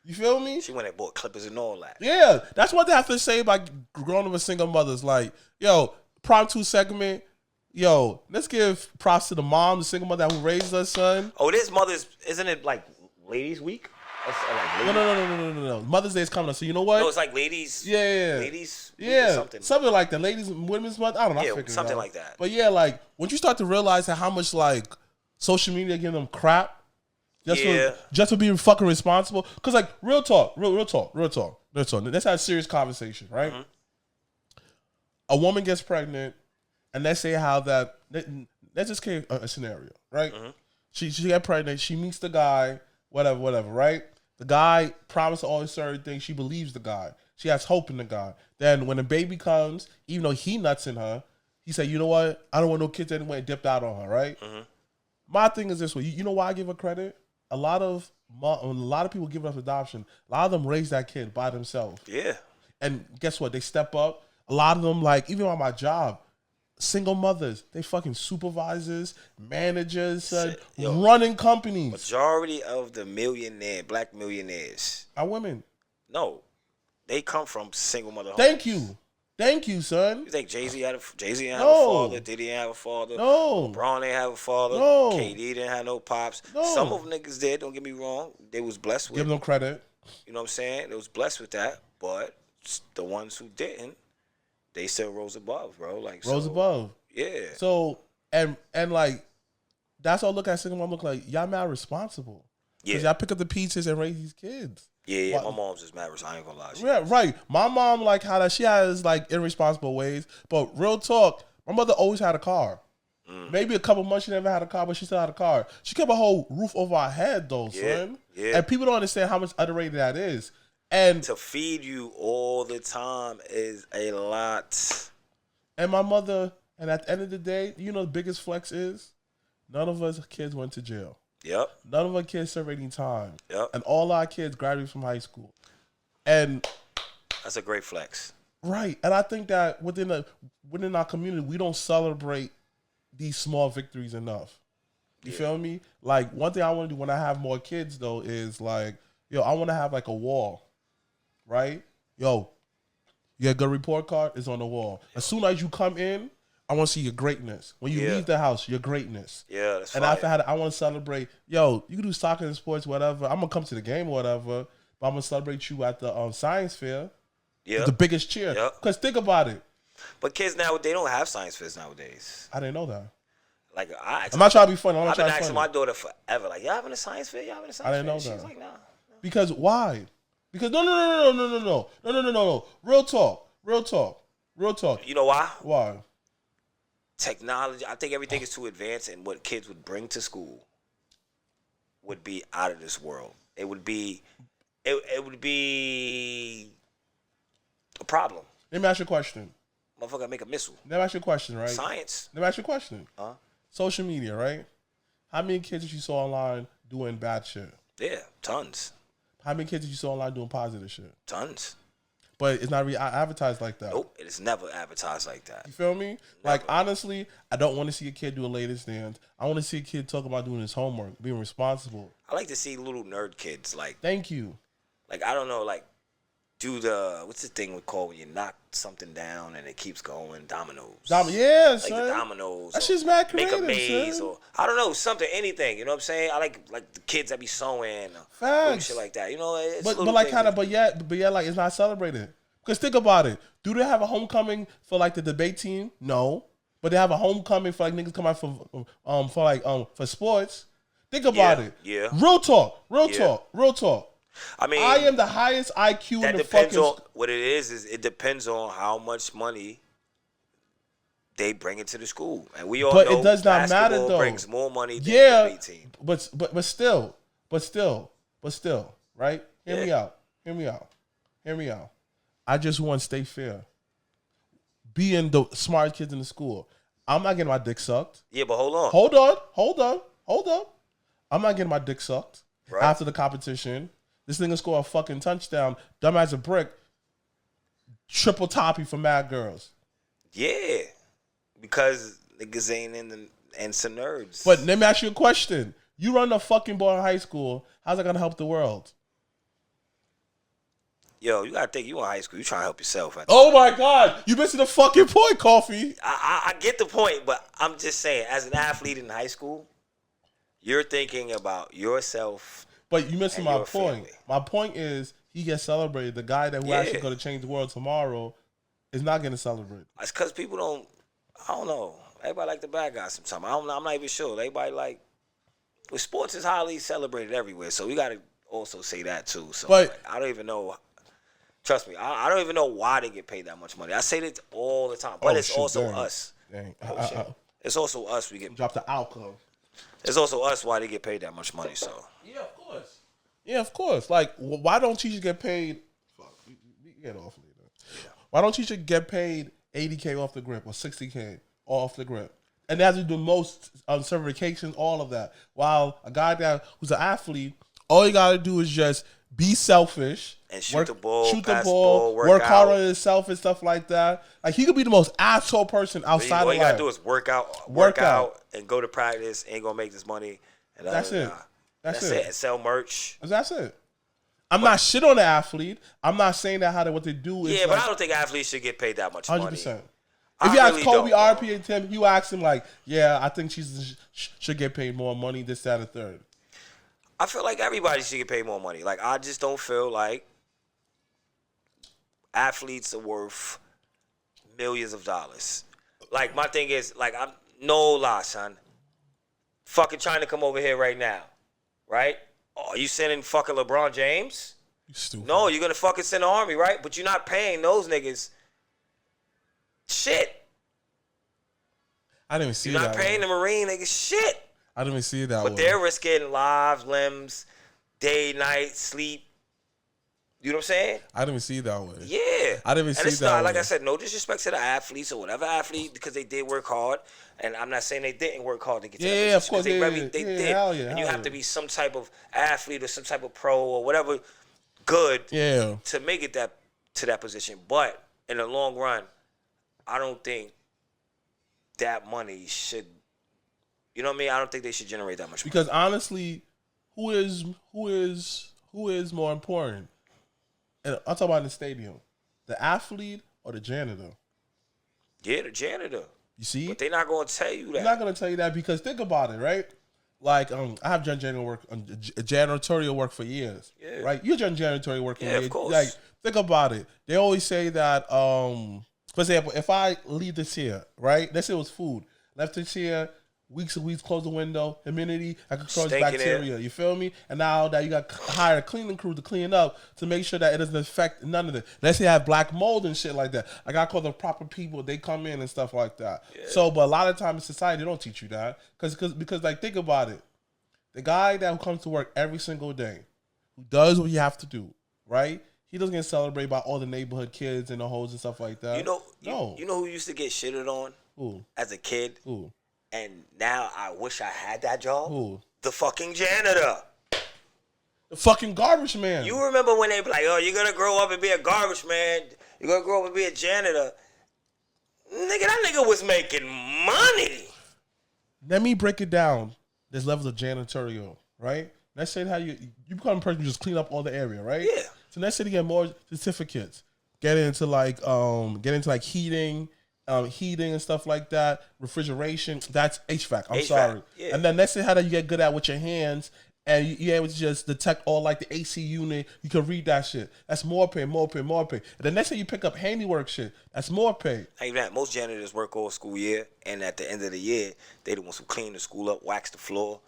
You feel me? She went and bought clippers and all that. Yeah, that's what they have to say about growing up with single mothers. Like, yo, Prime 2 segment. Yo, let's give props to the mom, the single mother who raised us, son. Oh, this Mother's, isn't it like Ladies Week? Like No. Mother's Day is coming up. So you know what? No, it's like ladies. Yeah. Ladies. Yeah. Something like that. Ladies and Women's Month. I don't know. Yeah, something like that. But yeah, like when you start to realize how much like social media giving them crap, just for being fucking responsible. Cause like real talk. Let's have a serious conversation, right? Mm-hmm. A woman gets pregnant, and let's say how that. Let's just create a scenario, right? Mm-hmm. She got pregnant. She meets the guy. Whatever, right? The guy promised all these certain things. She believes the guy. She has hope in the guy. Then when the baby comes, even though he nuts in her, he said, you know what? I don't want no kids anyway, and dipped out on her, right? Mm-hmm. My thing is this way. You know why I give her credit? A lot of people give up adoption. A lot of them raise that kid by themselves. Yeah. And guess what? They step up. A lot of them, like, even on my job, single mothers, they fucking supervisors, managers, running companies. Majority of the black millionaires are women. No, they come from single mother homes. Thank you, son. You think Jay-Z had a father? Diddy didn't have a father? No. LeBron didn't have a father? No. KD didn't have no pops? No. Some of them niggas did, don't get me wrong. They was blessed with. Give them credit. You know what I'm saying? They was blessed with that, but the ones who didn't, they still rose above, bro. Like rose above. Yeah. So and like that's all I look at single mom look like, y'all mad responsible. Yeah. Y'all pick up the pieces and raise these kids. Yeah. My mom's just mad responsible. I ain't gonna lie. Yeah, right. My mom like how that she has like irresponsible ways, but real talk, my mother always had a car. Maybe a couple months she never had a car, but she still had a car. She kept a whole roof over our head though, son. Yeah. And people don't understand how much underrated that is. And to feed you all the time is a lot. And my mother, and at the end of the day, you know the biggest flex is? None of us kids went to jail. Yep. None of our kids served any time. Yep. And all our kids graduated from high school. And that's a great flex. Right. And I think that within our community, we don't celebrate these small victories enough. You feel me? Like, one thing I want to do when I have more kids, though, is like, I want to have like a wall, right? You get a good report card, it's on the wall. As soon as you come in, I want to see your greatness. When you leave the house, your greatness. Yeah, that's and after I want to celebrate, you can do soccer and sports, whatever. I'm going to come to the game or whatever, but I'm going to celebrate you at the science fair. Yeah. The biggest cheer. Because think about it. But kids now, they don't have science fairs nowadays. I didn't know that. Like, I'm not trying to be funny. I've been asking my daughter forever, like, y'all having a science fair? Y'all having a science fair? I didn't know that. She's like, nah. Because why? Because no. Real talk. You know why? Why? Technology. I think everything is too advanced, and what kids would bring to school would be out of this world. It would be a problem. Let me ask you a question. Motherfucker make a missile. Let me ask you a question, right? Science. Let me ask you a question. Social media, right? How many kids did you saw online doing bad shit? Yeah, tons. How many kids did you saw online doing positive shit? Tons. But it's not advertised like that. Nope, it is never advertised like that. You feel me? Never. Like, honestly, I don't want to see a kid do a latest dance. I want to see a kid talk about doing his homework, being responsible. I like to see little nerd kids, like... Thank you. Like, I don't know, like, do the... What's the thing we call when you knock something down and it keeps going? Dominoes. Yeah, like son. The dominoes. That's just mad creative, make a maze, son. or... I don't know, something, anything. You know what I'm saying? I like the kids that be sewing. Facts. Shit like that. You know, it's but like kind of, but yeah, like it's not celebrated. Because think about it. Do they have a homecoming for like the debate team? No. But they have a homecoming for like niggas come out for sports. Think about it. Yeah. Real talk. I mean, I am the highest IQ in the fucking... What it is it depends on how much money they bring into the school. And we all know it does not matter, though. Brings more money than the debate team. But still, right? Hear me out. I just want to stay fair. Being the smart kids in the school. I'm not getting my dick sucked. Yeah, but hold on. Hold on. I'm not getting my dick sucked after the competition. This nigga score a fucking touchdown. Dumb as a brick. Triple toppy for mad girls. Yeah. Because niggas ain't and some nerds. But let me ask you a question. You run the fucking ball in high school. How's that going to help the world? Yo, you gotta think you in high school. You trying to help yourself. Oh my God, you missing the fucking point, Kofi. I get the point, but I'm just saying, as an athlete in high school, you're thinking about yourself. But you missing my point. Family. My point is he gets celebrated. The guy who actually going to change the world tomorrow is not getting celebrated. It's because people don't. I don't know. Everybody like the bad guy sometimes. I'm not even sure. Everybody like. Well, sports is highly celebrated everywhere, so we gotta also say that too. So but I don't even know. Trust me, I don't even know why they get paid that much money. I say that all the time, but it's also us. Dang. It's also us. We get drop the alcohol. It's also us why they get paid that much money. So yeah, of course. Like, why don't teachers get paid? Fuck, we get off later. Yeah. Why don't teachers get paid $80K off the grip or $60K off the grip? And they have to do most certifications, all of that. While a guy who's an athlete, all you gotta do is just be selfish and shoot the ball, work hard on himself and stuff like that. Like, he could be the most asshole person outside of life. All you gotta do is work out, and go to practice. Ain't gonna make this money. And that's it. That's it. And sell merch. That's it. I'm not shit on the athlete. I'm not saying that what they do is. Yeah, but I don't think athletes should get paid that much 100%. money. 100%. If you ask Kobe, RP, and Tim, you ask him like, yeah, I think she should get paid more money, this, that, and third. I feel like everybody should get paid more money. Like, I just don't feel like athletes are worth millions of dollars. Like, my thing is, like, I'm no lie, son. Fucking trying to come over here right now, right? Oh, you sending fucking LeBron James? You stupid. No, you're gonna fucking send the army, right? But you're not paying those niggas shit. I didn't even see that. You're not paying the Marine niggas shit. I didn't even see it that way. But they're risking lives, limbs, day, night, sleep. You know what I'm saying? I didn't even see it that way. Yeah. I didn't even see it's that not, way. like I said, no disrespect to the athletes or whatever athlete, because they did work hard. And I'm not saying they didn't work hard to get to that position. Yeah, of course they did. did. Hell yeah, and you hell have to yeah. be some type of athlete or some type of pro or whatever good to make it to that position. But in the long run, I don't think that money should, you know what I mean? I don't think they should generate that much money. Because honestly, who is more important? And I'm talking about in the stadium, the athlete or the janitor? Yeah, the janitor. You see? But they're not going to tell you that. They're not going to tell you that because think about it, right? Like, I have done janitorial work for years, right? You've done janitorial work for years. Of course. Like, think about it. They always say that, for example, if I leave this here, right? Let's say it was food. Left this here, weeks and weeks, close the window, humidity, I could cause bacteria. You feel me? And now that you got hire a cleaning crew to clean up to make sure that it doesn't affect none of it. Let's say I have black mold and shit like that. I got to call the proper people. They come in and stuff like that. Yeah. So, but a lot of times in society, they don't teach you that. Because like, think about it. The guy that comes to work every single day, who does what you have to do, right? He doesn't get celebrated by all the neighborhood kids and the hoes and stuff like that. You know who used to get shitted on as a kid? Who? And now I wish I had that job. Who? The fucking janitor. The fucking garbage man. You remember when they be like, oh, you're going to grow up and be a garbage man. You're going to grow up and be a janitor. Nigga, that nigga was making money. Let me break it down. There's levels of janitorial, right? Let's say how you become a person who just clean up all the area, right? Yeah. So let's say you get more certificates. Get into like heating and stuff like that, refrigeration. That's HVAC. I'm sorry. Yeah. And then let's say how that you get good at with your hands, and you're able to just detect all like the AC unit. You can read that shit. That's more pay. And then let's say you pick up handiwork shit. That's more pay. Ain't that most janitors work all school year, and at the end of the year, they the ones who clean the school up, wax the floor,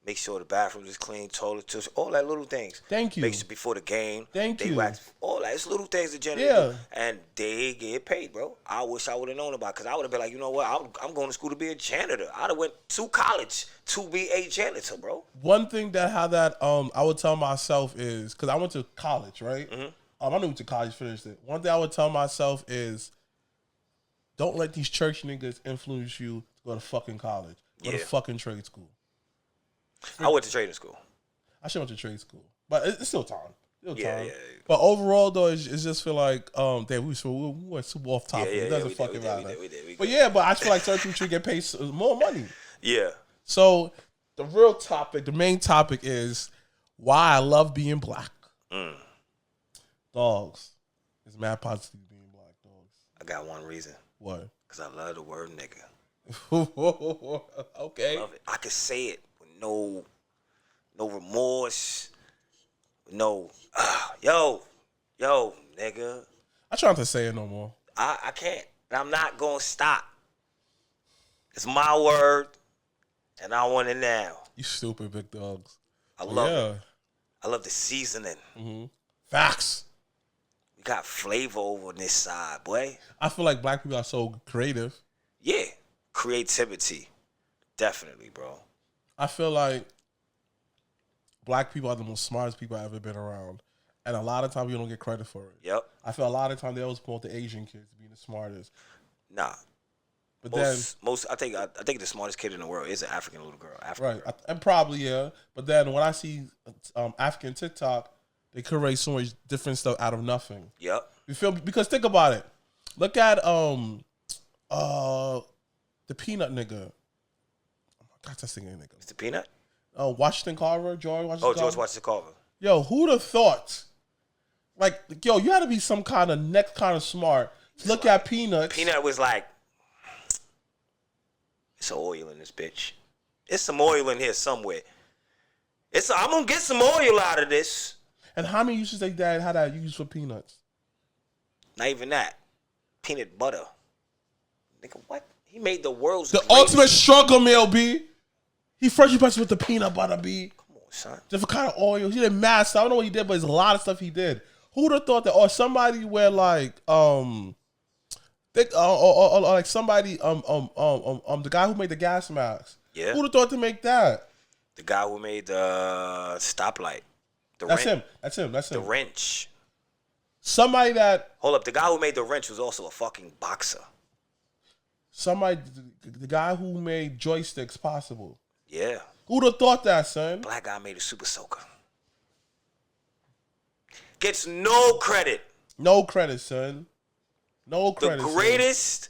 make sure the bathroom is clean, toilet, tissue, all that little things. Thank you. Make sure before the game, they wax all that. It's little things the janitors do, and they get paid, bro. I wish I would have known about it, because I would have been like, you know what, I'm going to school to be a janitor. I'd have went to college to be a janitor, bro. One thing that I would tell myself is, because I went to college, right? Mm-hmm. I went to college, finished it. One thing I would tell myself is, don't let these church niggas influence you to go to fucking college. Go to fucking trade school. I went to trading school. I should have went to trade school, but it's still time. Yeah. But overall, though, it's just feel like damn, we went super off topic. It doesn't fucking matter. But I feel like certain should get paid more money. Yeah. So the real topic, the main topic is why I love being black. Dogs. It's mad positive being black. Dogs. I got one reason. What? Because I love the word nigga. Okay. Love it. I could say it with no remorse. No, yo, nigga. I try not to say it no more. I can't. And I'm not going to stop. It's my word, and I want it now. You stupid big dogs. I love it. I love the seasoning. Mm-hmm. Facts. We got flavor over on this side, boy. I feel like black people are so creative. Yeah. Creativity. Definitely, bro. I feel like black people are the most smartest people I've ever been around. And a lot of times you don't get credit for it. Yep. I feel a lot of times they always promote the Asian kids being the smartest. Nah. But I think the smartest kid in the world is an African little girl. Right. And probably, yeah. But then when I see African TikTok, they create so much different stuff out of nothing. Yep. You feel me? Because think about it. Look at the peanut nigga. Oh my God, that's the nigga. Mr. Peanut? Washington Carver, George Washington Carver. George Washington Carver. Yo, who'd have thought? Like, yo, you had to be some kind of next kind of smart. Look at Peanut. Peanut was like, it's oil in this bitch. It's some oil in here somewhere. I'm gonna get some oil out of this. And how many uses they dad had that used for peanuts? Not even that. Peanut butter. Nigga, what? He made the world's ultimate struggle meal, B. He fresh you with the peanut butter, B. Come on, son. Different kind of oil. He did mad stuff. I don't know what he did, but there's a lot of stuff he did. Who would have thought that? Or somebody where like like somebody the guy who made the gas masks. Yeah. Who would have thought to make that? The guy who made the stoplight. That's him. The wrench. Somebody that... Hold up. The guy who made the wrench was also a fucking boxer. The guy who made joysticks possible. Yeah. Who'd have thought that, son? Black guy made a super soaker. Gets no credit. No credit, son. No credit. The greatest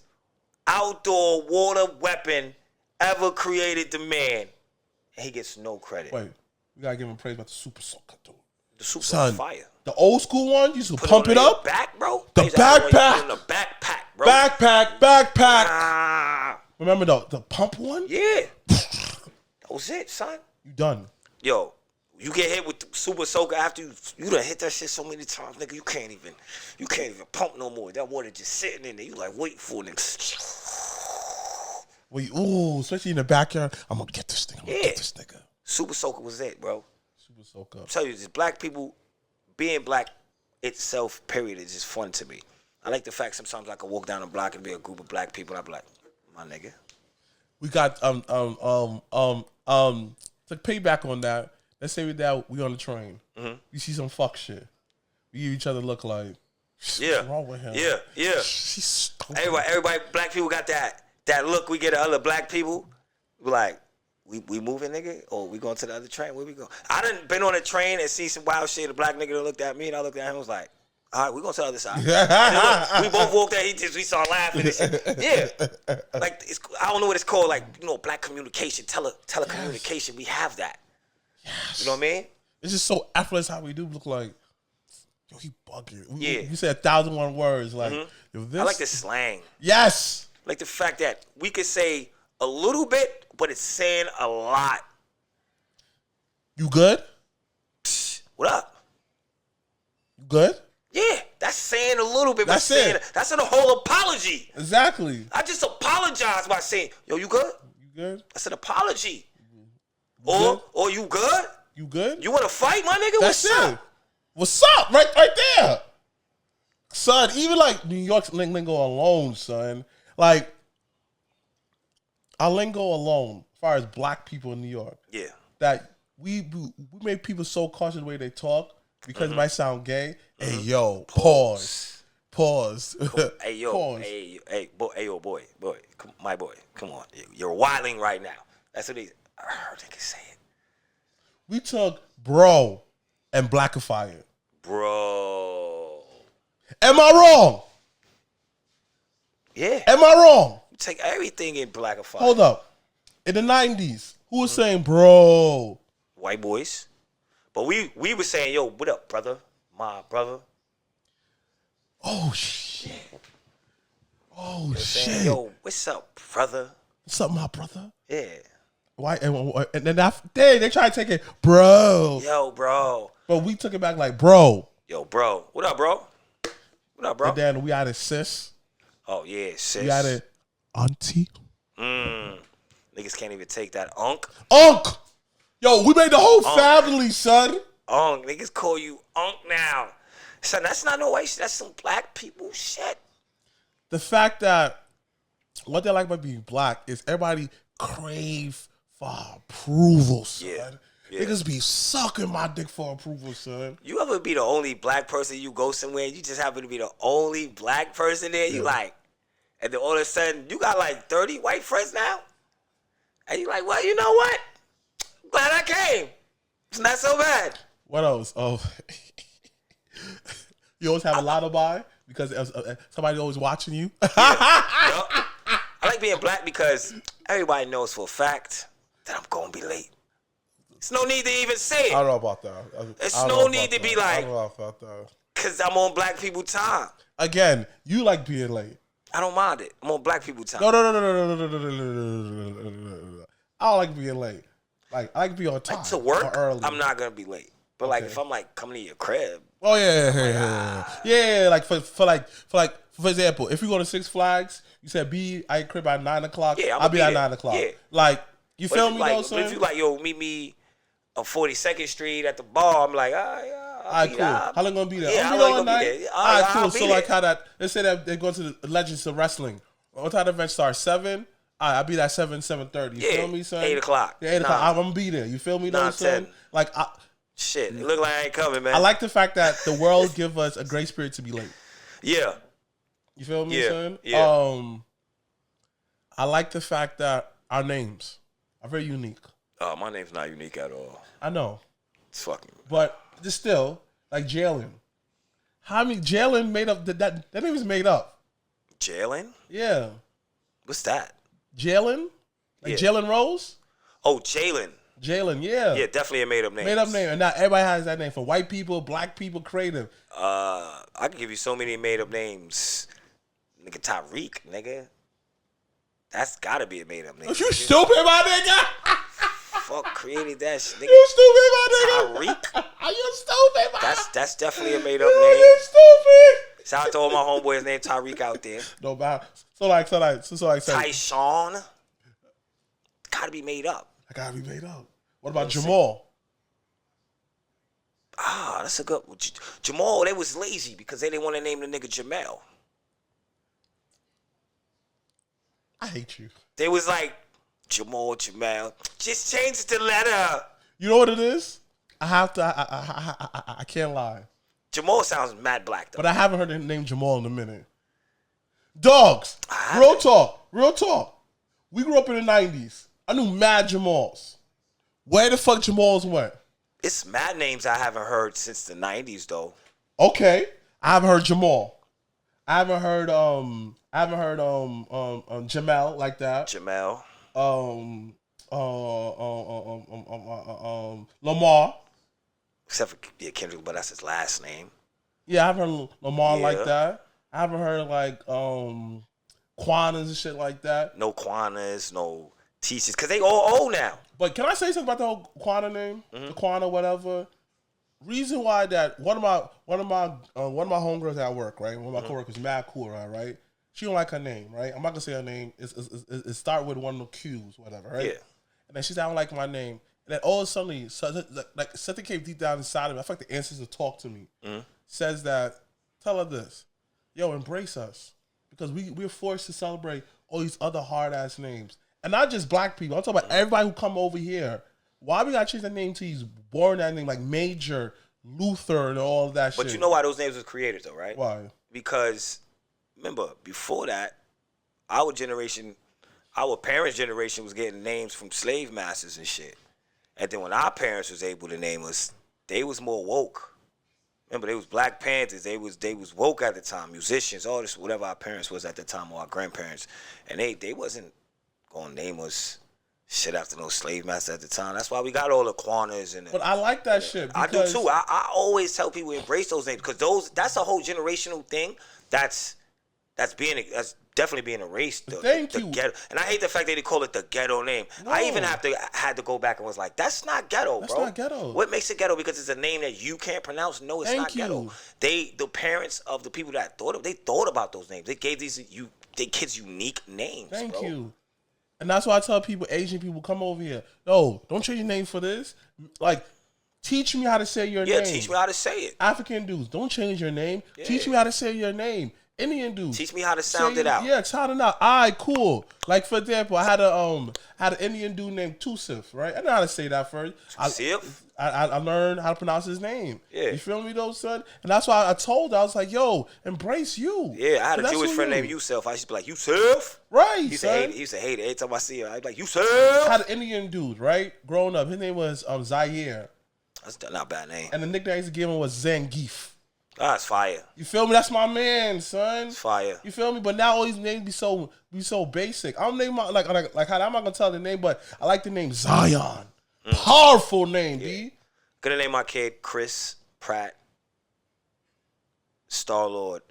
outdoor water weapon ever created the man. And he gets no credit. Wait, we gotta give him praise about the super soaker, dude. The super soaker fire. The old school one, you used to pump it up. Back, bro. The backpack. The backpack, bro. Backpack. Remember the pump one? Yeah. That was it, son. You done. Yo, you get hit with the super soaker after you done hit that shit so many times, nigga. You can't even pump no more. That water just sitting in there. You like waiting for it, nigga. Wait, ooh, especially in the backyard. I'm gonna get this thing. I'm gonna get this nigga. Super soaker was it, bro. Super soaker. I'm telling you, just black people, being black itself, period, is just fun to me. I like the fact sometimes I can walk down the block and be a group of black people. And I'm like, my nigga. We got to payback on that. Let's say that we on the train. Mm-hmm. We see some fuck shit. We give each other look like, yeah, what's wrong with him? Yeah. She's stupid. Everybody, black people got that look. We get at other black people. We're like, we moving, nigga, or we going to the other train? Where we go? I done been on a train and seen some wild shit. A black nigga that looked at me and I looked at him and was like, all right, we going to the other side. Look, we both walked there. We started laughing and shit. Yeah. Like, I don't know what it's called. Like, black communication, telecommunication. Yes. We have that. Yes. You know what I mean? It's just so effortless how we do look like, yo, he bugging. Yeah. You said 1,001 words. Like, I like the slang. Yes. Like the fact that we could say a little bit, but it's saying a lot. You good? What up? You good? Yeah, that's saying a little bit. That's it. That's a whole apology. Exactly. I just apologize by saying, yo, you good? You good? That's an apology. Or you good? You good? You want to fight, my nigga? That's What's up? What's up? Right there. Son, even like New York's lingo alone, son. Like, our lingo alone, as far as black people in New York. Yeah. That we make people so cautious the way they talk because it might sound gay. Hey, yo, pause. Hey, yo, pause. Hey, boy, my boy, come on. You're wilding right now. That's what I heard niggas say it. We took bro and blackify it. Bro. Am I wrong? Yeah. Am I wrong? You take everything in blackify. Hold up. In the 90s, who was saying bro? White boys. But we were saying, yo, what up, brother? My brother. Oh, shit. Oh, shit. Saying, yo, what's up, brother? What's up, my brother? Yeah. Why? And then they try to take it, bro. Yo, bro. But we took it back like, bro. Yo, bro. What up, bro? What up, bro? And then we added sis. Oh, yeah, sis. We added auntie. Niggas can't even take that. Unk. Yo, we made the whole family, son. Niggas call you Unk now. Son, that's not no way. That's some black people shit. The fact that what they like about being black is everybody crave for approval, son. Yeah. Niggas be sucking my dick for approval, son. You ever be the only black person you go somewhere and you just happen to be the only black person there? You like, and then all of a sudden you got like 30 white friends now? And you like, well, you know what? Glad I came. It's not so bad. What else? Oh, you always have a lot to buy because somebody always watching you. I like being black because everybody knows for a fact that I'm gonna be late. There's no need to even say it. I don't know about that. There's no need to be like, I don't know about that. Because I'm on black people time. Again, you like being late. I don't mind it. I'm on black people time. No. I don't like being late. Like, I like to be on time. Like to work, early. I'm not going to be late. But, like, if I'm, like, coming to your crib. Oh, yeah. Like, for example, if you go to Six Flags, you said be at your crib at 9 o'clock. Yeah, I'll be at 9 o'clock. Yeah. Like, you feel me, though, son? But if you, like, yo, meet me on 42nd Street at the bar, I'm like, all right, cool. How long gonna be there? Yeah, how long gonna be there? All right, cool. So, like, how that, let's say that they go to the Legends of Wrestling. What time the event starts? 7? All right, I'll be there at 7:30. You feel me, son? 8 o'clock. Yeah, 8 o'clock. I'm gonna be there. You feel me, though, son? 10. Like, Shit, it look like I ain't coming, man. I like the fact that the world give us a grace period to be late. Yeah. You feel me, son? Yeah. I like the fact that our names are very unique. Oh, my name's not unique at all. I know. It's fucking. But just still, like Jalen. How many Jalen made up that name is made up? Jalen? Yeah. What's that? Jalen? Like Yeah. Jalen Rose? Oh, Jalen. Jalen, yeah. Yeah, definitely a made up name. Made up name. And now everybody has that name. For white people, black people, creative. I can give you so many made up names. Nigga Tyreek, nigga. That's gotta be a made up name. You stupid, my nigga. Fuck created that shit, nigga. You stupid, my nigga. Tyreek. Are you stupid, man? That's definitely a made up You name. stupid. Shout out to all my homeboys named Tyreek out there. No, but so like Tyshawn. Gotta be made up. I gotta be made up. What about Jamal? Ah, that's a good one. Jamal, they was lazy because they didn't want to name the nigga Jamel. I hate you. They was like, Jamal, just change the letter. You know what it is? I have to. I can't lie. Jamal sounds mad black though. But I haven't heard the name Jamal in a minute. Dogs. Real talk. We grew up in the 90s. I knew mad Jamals. Where the fuck Jamals went? It's mad names I haven't heard since the 90s though. Okay. I haven't heard Jamal. I haven't heard Jamel like that. Jamel. Lamar. Except for Kendrick, but that's his last name. Yeah, I haven't heard Lamar like that. I haven't heard like Quanas and shit like that. No Quanas, no teachers, because they all old now. But can I say something about the whole Quana name? The Quana, whatever. Reason why that one of my homegirls at work, right? One of my coworkers, mad cool, right? She don't like her name, right? I'm not gonna say her name. It start with one of the Q's, whatever, right? Yeah. And then she said, I don't like my name. And then all of a sudden, like something came deep down inside of me. I feel like the ancestors talk to me. Says that, tell her this, yo, embrace us because we're forced to celebrate all these other hard ass names, and not just black people. I'm talking about everybody who come over here. Why we gotta change the name to these boring ass names like Major, Luther, and all of that shit? But you know why those names was created though, right? Why? Because remember, before that, our generation, our parents' generation was getting names from slave masters and shit. And then when our parents was able to name us, they was more woke. Remember, they was Black Panthers. They was woke at the time, musicians, all this, whatever our parents was at the time, or our grandparents. And they wasn't gonna name us shit after no slave masters at the time. That's why we got all the Quanas and. But I like that shit. I do too. I always tell people embrace those names because that's a whole generational thing. That's definitely being erased. Thank you. Ghetto. And I hate the fact that they call it the ghetto name. No. I even had to go back and was like, that's not ghetto, that's bro. That's not ghetto. What makes it ghetto? Because it's a name that you can't pronounce. No, it's not ghetto. The parents of the people that thought about those names. They gave they kids unique names. Thank you. And that's why I tell people, Asian people, come over here. No, don't change your name for this. Like, teach me how to say your name. Yeah, teach me how to say it. African dudes, don't change your name. Yeah. Teach me how to say your name. Indian dudes, teach me how to sound it out. Yeah, sound it out. All right, cool. Like for example, I had an Indian dude named Tusif, right? I know how to say that first. Tusif? I learned how to pronounce his name. Yeah. You feel me though, son? And that's why I told her, I was like, yo, embrace you. Yeah, I had a Jewish friend named Yusuf. I used to be like, Yusuf? Right, he used to hate it. Every time I see her, I'd be like, Yusuf? I had an Indian dude, right? Growing up. His name was Zaire. That's not a bad name. And the nickname I used to give him was Zangief. Ah, it's fire. You feel me? That's my man, son. It's fire. You feel me? But now all these names be so basic. I'm name my like how I'm not gonna tell the name, but I like the name Zion. Powerful name, B. Gonna name my kid Chris Pratt, Star-Lord,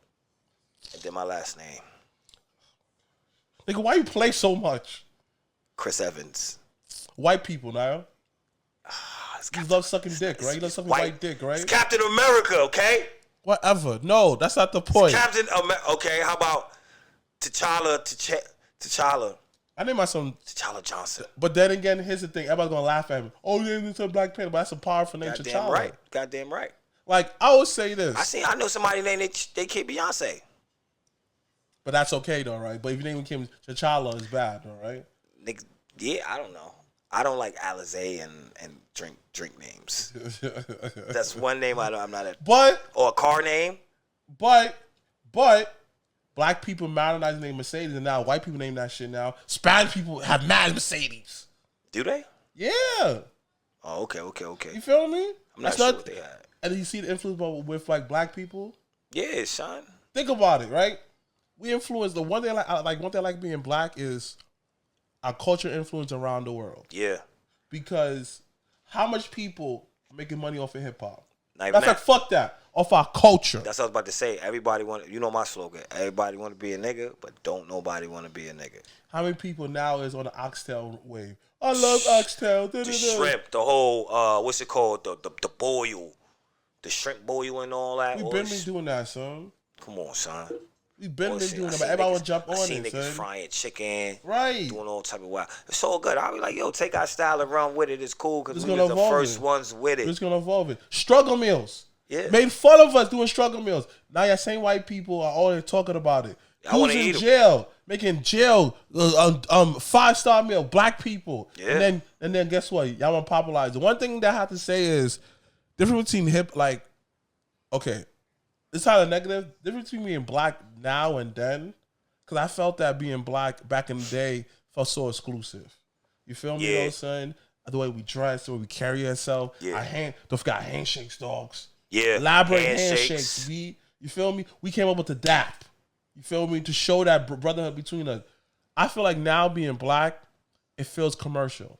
and then my last name. Nigga, why you play so much? Chris Evans. White people now. You love sucking dick, right? You love sucking white dick, right? It's Captain America, okay? Whatever. No, that's not the point. It's Captain America. Okay, how about T'Challa? I named my son T'Challa Johnson. But then again, here's the thing. Everybody's gonna laugh at me. Oh, yeah, it's a Black Panther, but that's a powerful name, T'Challa. Goddamn right. Like, I always say this. I know somebody named they kid Beyonce. But that's okay though, right? But if your name became T'Challa, it's bad, all right? Yeah, I don't know. I don't like Alizé and drink names. That's one name I'm not at. Or a car name. But black people modernizing their Mercedes, and now white people name that shit now. Spanish people have mad Mercedes. Do they? Yeah. Oh, okay. You feel me? I'm not sure what they had. And you see the influence with like black people. Yeah, son. Think about it, right? We influence the one thing one thing I like being black is our culture influence around the world. Yeah. Because how much people are making money off of hip hop? That's like fuck that. Off our culture. That's what I was about to say. Everybody want, you know my slogan. Everybody want to be a nigga, but don't nobody want to be a nigga. How many people now is on the oxtail wave? I love oxtail. The shrimp, the whole what's it called? The boil, the shrimp boil and all that. We've been doing that, son. Come on, son. We've been doing that, but everybody want to jump on it, son. I see niggas frying chicken, right? Doing all type of wild. It's so good. I'll be like, yo, take our style and run with it. It's cool because we was the first ones with it. It's gonna evolve it. Struggle meals. Yeah. Made fun of us doing struggle meals. Now your same white people are already talking about it. Who's in jail? Making jail 5-star meal. Black people. Yeah. And then guess what? Y'all want to popularize. The one thing that I have to say is difference between okay, it's kind of negative. Difference between being black now and then, because I felt that being black back in the day felt so exclusive. You feel me, though, son? The way we dress, the way we carry ourselves. Yeah. Don't forget handshakes, dogs. Yeah. Elaborate handshakes. You feel me? We came up with the dap. You feel me? To show that brotherhood between us. I feel like now being black, it feels commercial.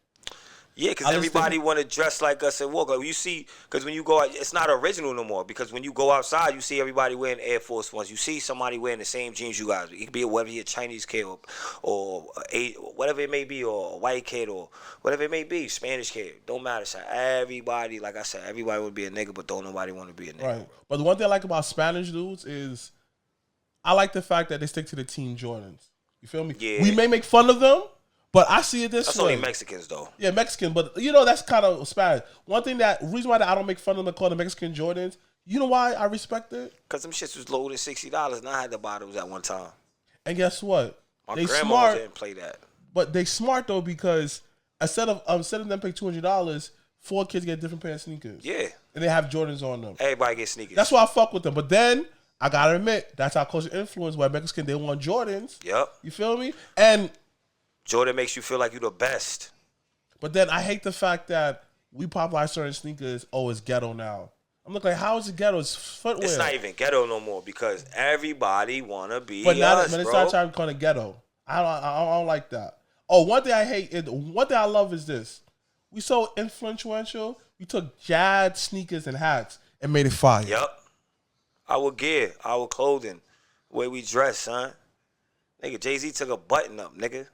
Yeah, because everybody want to dress like us and walk. Like you see, because when you go out, it's not original no more. Because when you go outside, you see everybody wearing Air Force Ones. You see somebody wearing the same jeans you guys. It could be whether you're a Chinese kid or whatever it may be, or a white kid or whatever it may be, Spanish kid. Don't matter. So everybody, like I said, everybody would be a nigga, but don't nobody want to be a nigga. Right. But the one thing I like about Spanish dudes is I like the fact that they stick to the Team Jordans. You feel me? Yeah. We may make fun of them, but I see it this way. That's only Mexicans, though. Yeah, Mexican. But, that's kind of Spanish. Reason why I don't make fun of them called the Mexican Jordans, you know why I respect it? Because them shits was low to $60, and I had the bottoms at one time. And guess what? My grandma didn't play that. But they smart, though, because instead of them paying $200, 4 kids get a different pair of sneakers. Yeah. And they have Jordans on them. Everybody gets sneakers. That's why I fuck with them. But then, I got to admit, that's our culture influence, where Mexican, they want Jordans. Yep. You feel me? And Jordan makes you feel like you're the best. But then I hate the fact that we popularize certain sneakers. Oh, it's ghetto now. I'm looking like, how is it ghetto? It's footwear. It's not even ghetto no more because everybody want to be but us, it's not trying to call it ghetto. I don't like that. Oh, one thing I hate is, one thing I love is this. We so influential. We took Jad sneakers and hats and made it fire. Yep. Our gear, our clothing, the way we dress, son. Nigga, Jay-Z took a button up, nigga,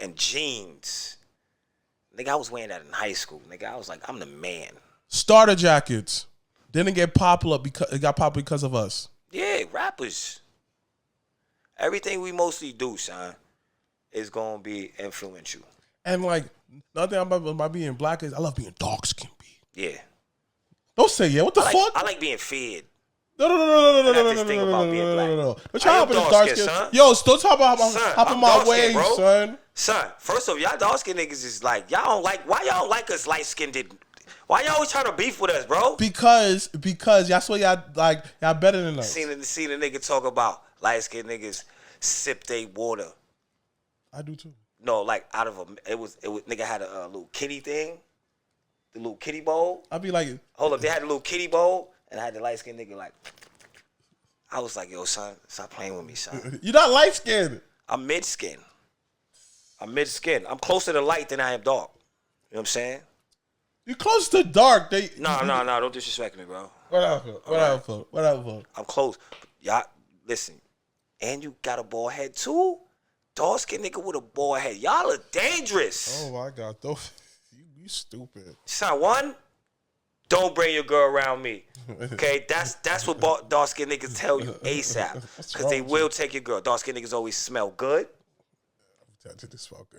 and jeans. Nigga, I was wearing that in high school. Nigga, I was like, I'm the man. Starter jackets didn't get popular because it got popular because of us. Yeah, rappers. Everything we mostly do, son, is gonna be influential. And like, another thing about being black is I love being dark skinned. Yeah. Don't say yeah. What the fuck? I like being fed. No. Don't try to dark skin. Yo, don't talk about hopping my way, son. Son, first off, y'all dark skin niggas is like, y'all don't like, why y'all don't like us light skinned? Why y'all always trying to beef with us, bro? Because y'all swear y'all better than us. Seen a nigga talk about light skinned niggas sip they water. I do too. No, like out of it was nigga had a little kitty thing. The little kitty bowl. I'd be like, hold up, they had a little kitty bowl, and I had the light skinned nigga like. I was like, yo, son, stop playing with me, son. You're not light skinned. I'm mid skin. I'm closer to light than I am dark. You know what I'm saying? You're close to dark. No, don't disrespect me, bro. Whatever. I'm close. Y'all, listen, and you got a bald head too? Dark skin nigga with a bald head. Y'all are dangerous. Oh my God, those. You stupid. Son, one, don't bring your girl around me. Okay, that's what dark skin niggas tell you ASAP. Because they will take your girl. Dark skin niggas always smell good.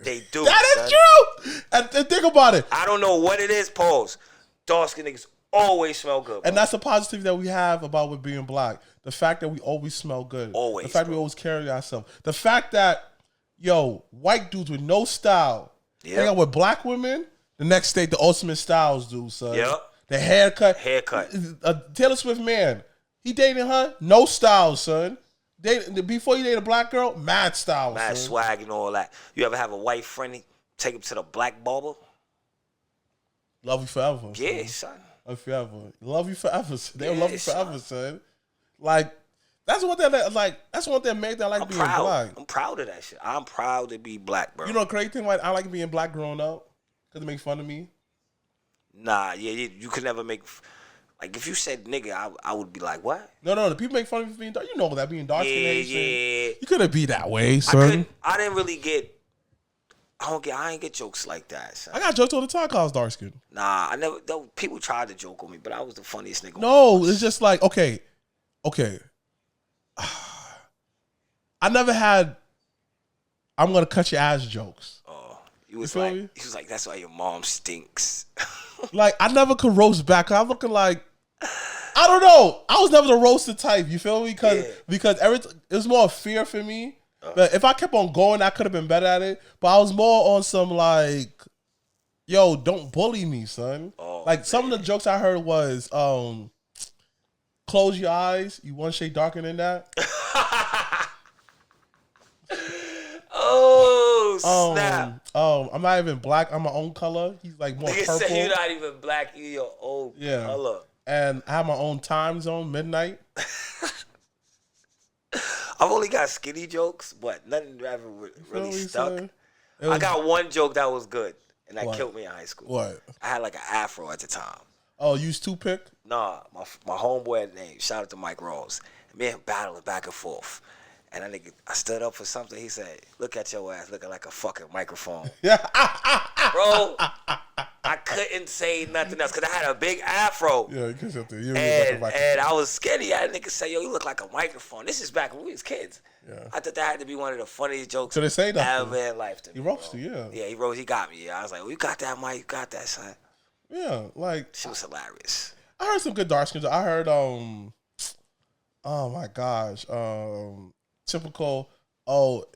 They do. That is true. And think about it. I don't know what it is, pause. Dark skin niggas always smell good. Bro. And that's the positive that we have about with being black. The fact that we always smell good. Always. The fact we always carry ourselves. The fact that, white dudes with no style. hang out with black women. The next day, the ultimate styles do, son. Yep. The haircut. Taylor Swift man. He dating her, no style, son. Before you date a black girl, mad style, mad son. swag and all that. You ever have a white friend, take him to the black barber? Love you forever. Yeah, son. Love you forever. Love you forever. Son. They'll love you forever, son. Like, that's one thing that's one thing made that I like being black. I'm proud of that shit. I'm proud to be black, bro. You know the crazy thing? Like, I like being black growing up because it makes fun of me. Nah, yeah, you could never make. Like, if you said nigga, I would be like, what? No. The people make fun of you for being dark. You know that being dark. Yeah. You couldn't be that way, son. I didn't really get. I ain't get jokes like that, son. I got jokes all the time because I was dark skinned. Nah, I never. People tried to joke on me, but I was the funniest nigga. No, it's just like okay. I never had. I'm gonna cut your ass jokes. Oh, he was like, that's why your mom stinks. Like, I never could roast back. I'm looking like, I don't know. I was never the roasted type. You feel me? Because it was more fear for me. But if I kept on going, I could have been better at it. But I was more on some like, yo, don't bully me, son. Oh, like some of the jokes I heard was, close your eyes. You one shade darker than that. Oh, snap. I'm not even black. I'm my own color. He's like more purple. Say you're not even black. You're your own color. And I have my own time zone, midnight. I've only got skinny jokes, but nothing ever really stuck. I got one joke that was good, and that killed me in high school. What? I had like an afro at the time. Oh, you used toothpick? Nah, my homeboy name, shout out to Mike Rose. Me and him battling back and forth. And I stood up for something. He said, look at your ass looking like a fucking microphone. Yeah. Bro, I couldn't say nothing else because I had a big afro. Yeah, because you and I was skinny. I had niggas say, yo, you look like a microphone. This is back when we was kids. Yeah. I thought that had to be one of the funniest jokes so they say that ever in life to me. He roasted you, yeah. Yeah, he got me. Yeah, I was like, well, you got that, Mike. You got that, son. Yeah, like. She was hilarious. I heard some good dark skins. I heard, oh my gosh, typical,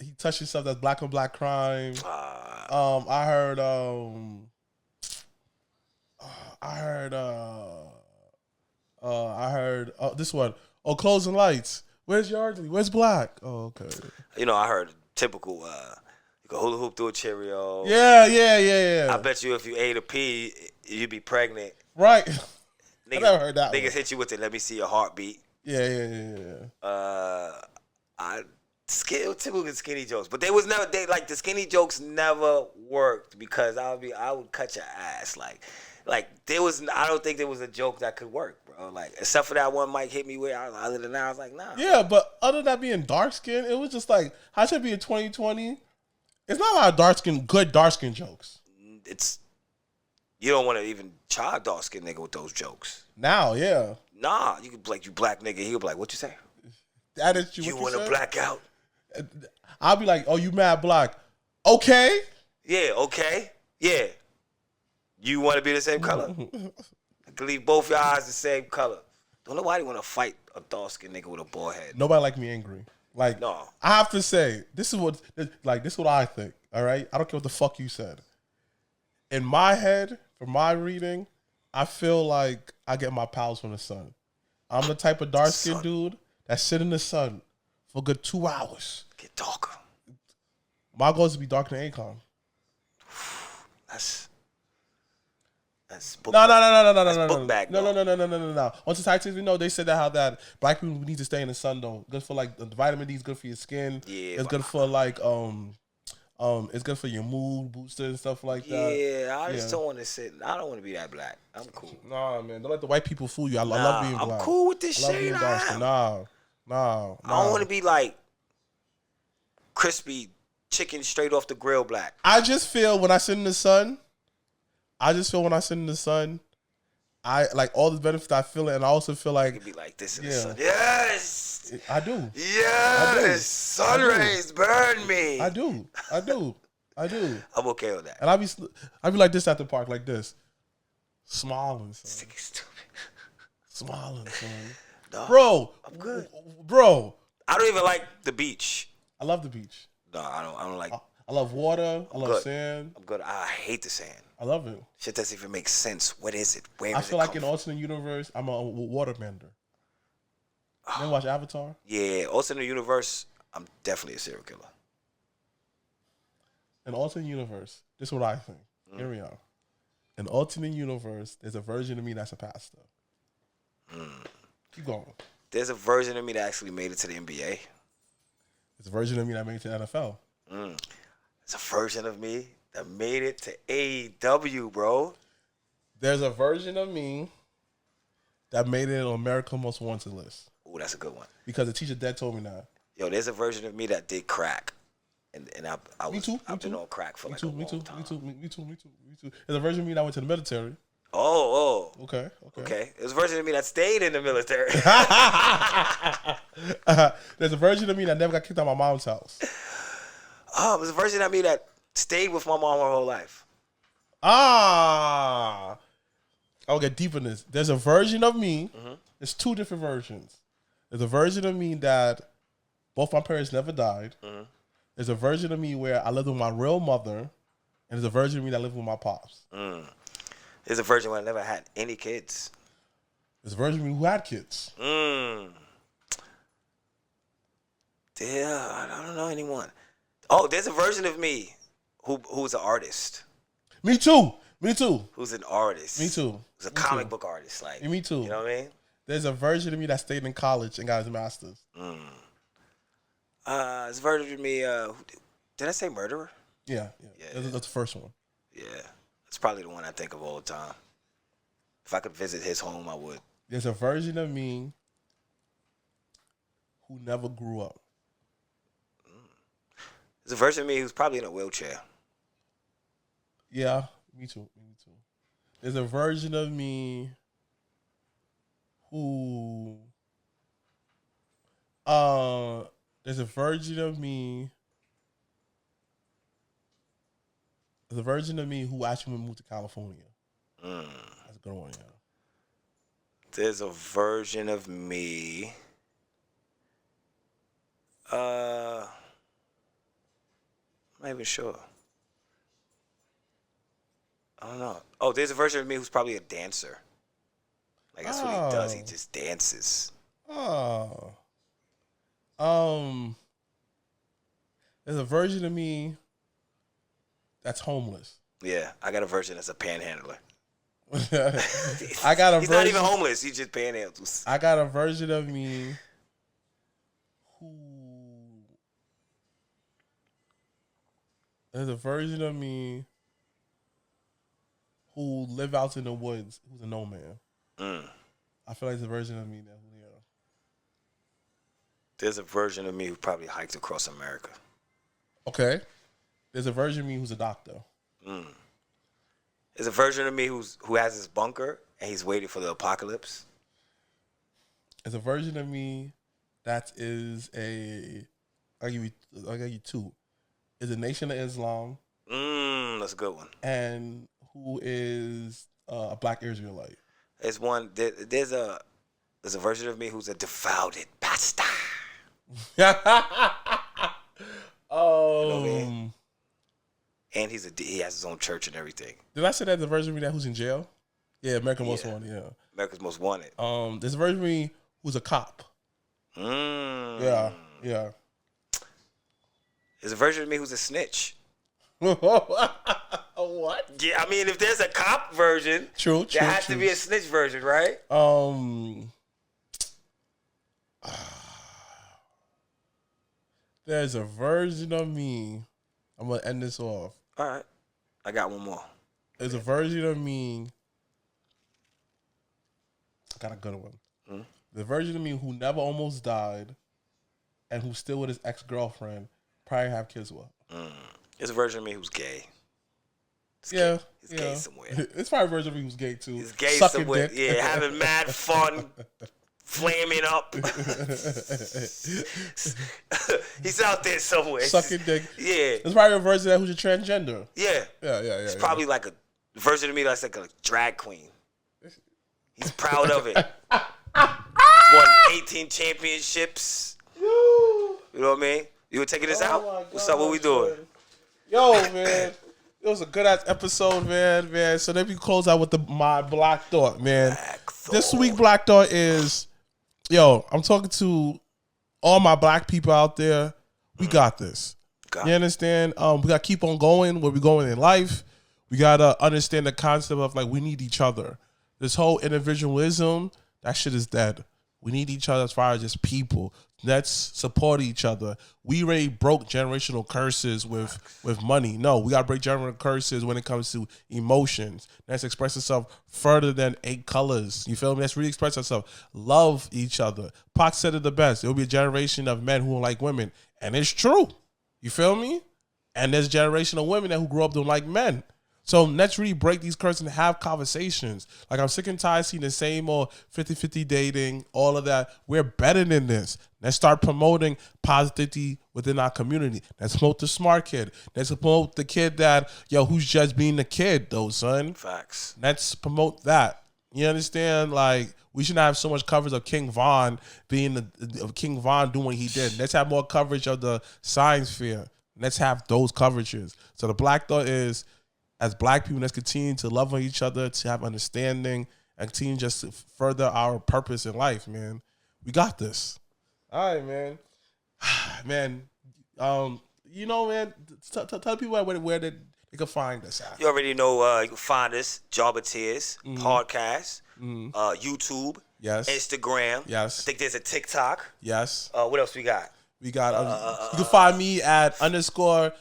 he touched himself, that's black on black crime. I heard this one. Oh, closing lights. Where's Yardley? Where's Black? Oh, okay. You know, I heard typical, you can hula hoop through a Cheerio. Yeah. I bet you if you ate a pea, you'd be pregnant. Right. I never heard that Niggas hit you with it, let me see your heartbeat. Yeah. Typical skinny jokes, but the skinny jokes never worked because I would cut your ass like there was. I don't think there was a joke that could work, bro. Like except for that one Mike hit me with. Other than that, I was like, nah. Yeah, but other than that being dark skin, it was just like how should it be in 2020? It's not a lot of good dark skin jokes. You don't want to even try a dark skin nigga with those jokes. Now, yeah. Nah, you could be like, you black nigga. He'll be like, what you say? That is you want to black out? I'll be like, oh, you mad black. Okay. Yeah, okay. Yeah. You want to be the same color? I can leave both your eyes the same color. Don't nobody want to fight a dark-skinned nigga with a bald head. Nobody like me angry. Like, no. I have to say, this is what I think, all right? I don't care what the fuck you said. In my head, from my reading, I feel like I get my powers from the sun. I'm the type of dark-skinned dude that sit in the sun for a good 2 hours. Get darker. My goal is to be darker than Akon. That's book No. On Society, we know they said that how that black people need to stay in the sun though. Good for like the vitamin D is good for your skin. Yeah, it's good for like it's good for your mood booster and stuff like that. Yeah, I just don't want to sit. I don't want to be that black. I'm cool. Nah, man, don't let the white people fool you. I love being black. I'm cool with this shade. Nah. I don't want to be like crispy chicken straight off the grill black. I just feel when I sit in the sun. I like all the benefits I feel it, and I also feel like you can be like this in the sun. Yes, I do. Yes, sun rays burn me. I do. I'm okay with that. And I be like this at the park, like this, smiling, son. Smiling, son. No, bro, I'm good, bro. I don't even like the beach. I love the beach. No, I don't like. I I love water. I love good. sand. I'm good. I hate the sand. I love it. Shit doesn't even make sense. What is it? Where I is it? feel like in alternate universe, I'm a water bender. You ever watch Avatar? Yeah, alternate universe, I'm definitely a serial killer. In alternate universe, this is what I think. Hear me out. In alternate universe, there's a version of me that's a pastor. Keep going. There's a version of me that actually made it to the NBA. There's a version of me that made it to the NFL. There's a version of me that made it to AEW, bro. There's a version of me that made it on America's Most Wanted list. Ooh, that's a good one. Because the teacher dad told me that. Yo, there's a version of me that did crack. And I've been on crack for like a long time. Me too. There's a version of me that went to the military. Oh. Okay. There's a version of me that stayed in the military. There's a version of me that never got kicked out of my mom's house. There's a version of me that stayed with my mom her whole life. I'll get deep in this. There's a version of me. There's two different versions. There's a version of me that both my parents never died. There's a version of me where I lived with my real mother. And there's a version of me that lived with my pops. There's a version where I never had any kids. There's a version of me who had kids. Yeah, I don't know anyone. Oh, there's a version of me who's an artist. Me too. Who's an artist. Me too. Who's a comic book artist. Like, me too. You know what I mean? There's a version of me that stayed in college and got his master's. There's a version of me, did I say murderer? Yeah. That's the first one. Yeah. That's probably the one I think of all the time. If I could visit his home, I would. There's a version of me who never grew up. There's a version of me who's probably in a wheelchair. Yeah, me too. There's a version of me who there's a version of me who actually moved to California. That's a good one, yeah. There's a version of me. I'm not even sure. I don't know. Oh, there's a version of me who's probably a dancer. Like, that's what he does. He just dances. There's a version of me that's homeless. Yeah, I got a version that's a panhandler. He's not even homeless. He just panhandles. I got a version of me who... There's a version of me who live out in the woods, who's a nomad. I feel like there's a version of me that, There's a version of me who probably hiked across America. Okay. There's a version of me who's a doctor. There's a version of me who has his bunker and he's waiting for the apocalypse. There's a version of me that is I'll give you two. Is a Nation of Islam. That's a good one. And who is a Black Israelite. There's a version of me who's a devoted pastor. You know what I mean? And he has his own church and everything. Did I say that the version of me that who's in jail? Yeah, America's Most Wanted. Yeah, America's Most Wanted. There's a version of me who's a cop. Yeah. There's a version of me who's a snitch. What? Yeah, I mean, if there's a cop version, there has to be a snitch version, right? There's a version of me. I'm gonna end this off. All right, I got one more. There's a version of me. I got a good one. The version of me who never almost died, and who's still with his ex-girlfriend, probably have kids with. There's a version of me who's gay. He's gay somewhere. It's probably a version of me who's gay too. He's gay Sucking somewhere. dick. Yeah, having mad fun, flaming up. He's out there somewhere. Sucking dick. Yeah. There's probably a version of that who's a transgender. Yeah. Yeah. It's probably like a version of me that's like a drag queen. He's proud of it. He's won 18 championships. You know what I mean? You were taking this out? What's up? What we doing? Yo, man. It was a good ass episode, man. So then we close out with my Black Thought, man. This week, Black Thought is, I'm talking to all my black people out there. We got this. You understand? We gotta keep on going where we're going in life. We gotta understand the concept of like we need each other. This whole individualism, that shit is dead. We need each other as far as just people. Let's support each other. We already broke generational curses with money. No, we gotta break generational curses when it comes to emotions. Let's express itself further than 8 colors. You feel me? Let's really express ourselves. Love each other. Pac said it the best. It will be a generation of men who don't like women. And it's true. You feel me? And there's a generation of women who grew up don't like men. So let's really break these curses and have conversations. Like, I'm sick and tired of seeing the same old 50-50 dating, all of that. We're better than this. Let's start promoting positivity within our community. Let's promote the smart kid. Let's promote the kid that, who's just being a kid, though, son. Facts. Let's promote that. You understand? Like, we shouldn't have so much coverage of King Von King Von doing what he did. Let's have more coverage of the science fair. Let's have those coverages. So the Black Thought is, as black people, let's continue to love on each other, to have understanding, and continue just to further our purpose in life, man. We got this. All right, man. Man, man, tell people where they can find us at. You already know you can find us, Job of Tears, podcast, YouTube, yes, Instagram. Yes. I think there's a TikTok. Yes. What else we got? We got, you can find me at _Mrblacc.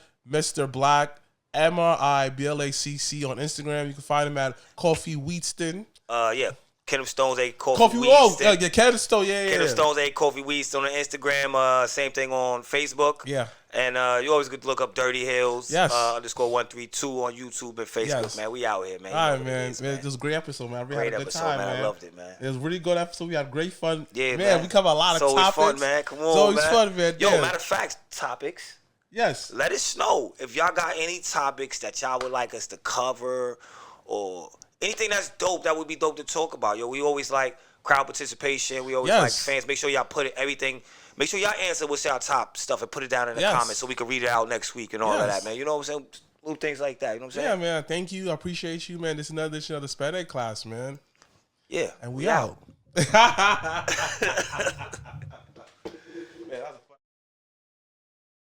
Mrblacc on Instagram. You can find him at Kofi Weedston. Kenneth Stones A. Kofi Weedston. Kenneth Stone, Kenneth Stones A. Kofi Weedston on Instagram. Same thing on Facebook. Yeah. And you always get to look up Dirty Heelz. Yes. _132 on YouTube and Facebook, yes. Man. We out here, man. All right, man. It was a great episode, man. We had a good time, man. I loved it, man. It was a really good episode. We had great fun. Yeah, man. We cover a lot of topics. It's always fun, man. Come on, it's always fun, man. Yo, matter of fact, topics. Yes. Let us know if y'all got any topics that y'all would like us to cover or anything that's dope that would be dope to talk about. Yo, we always like crowd participation. We always like fans. Make sure y'all put everything. Make sure y'all answer what's our top stuff and put it down in the comments so we can read it out next week and all of that, man. You know what I'm saying? Little things like that. You know what I'm saying? Yeah, man. Thank you. I appreciate you, man. This is another edition of the sped class, man. Yeah. And we out. Man,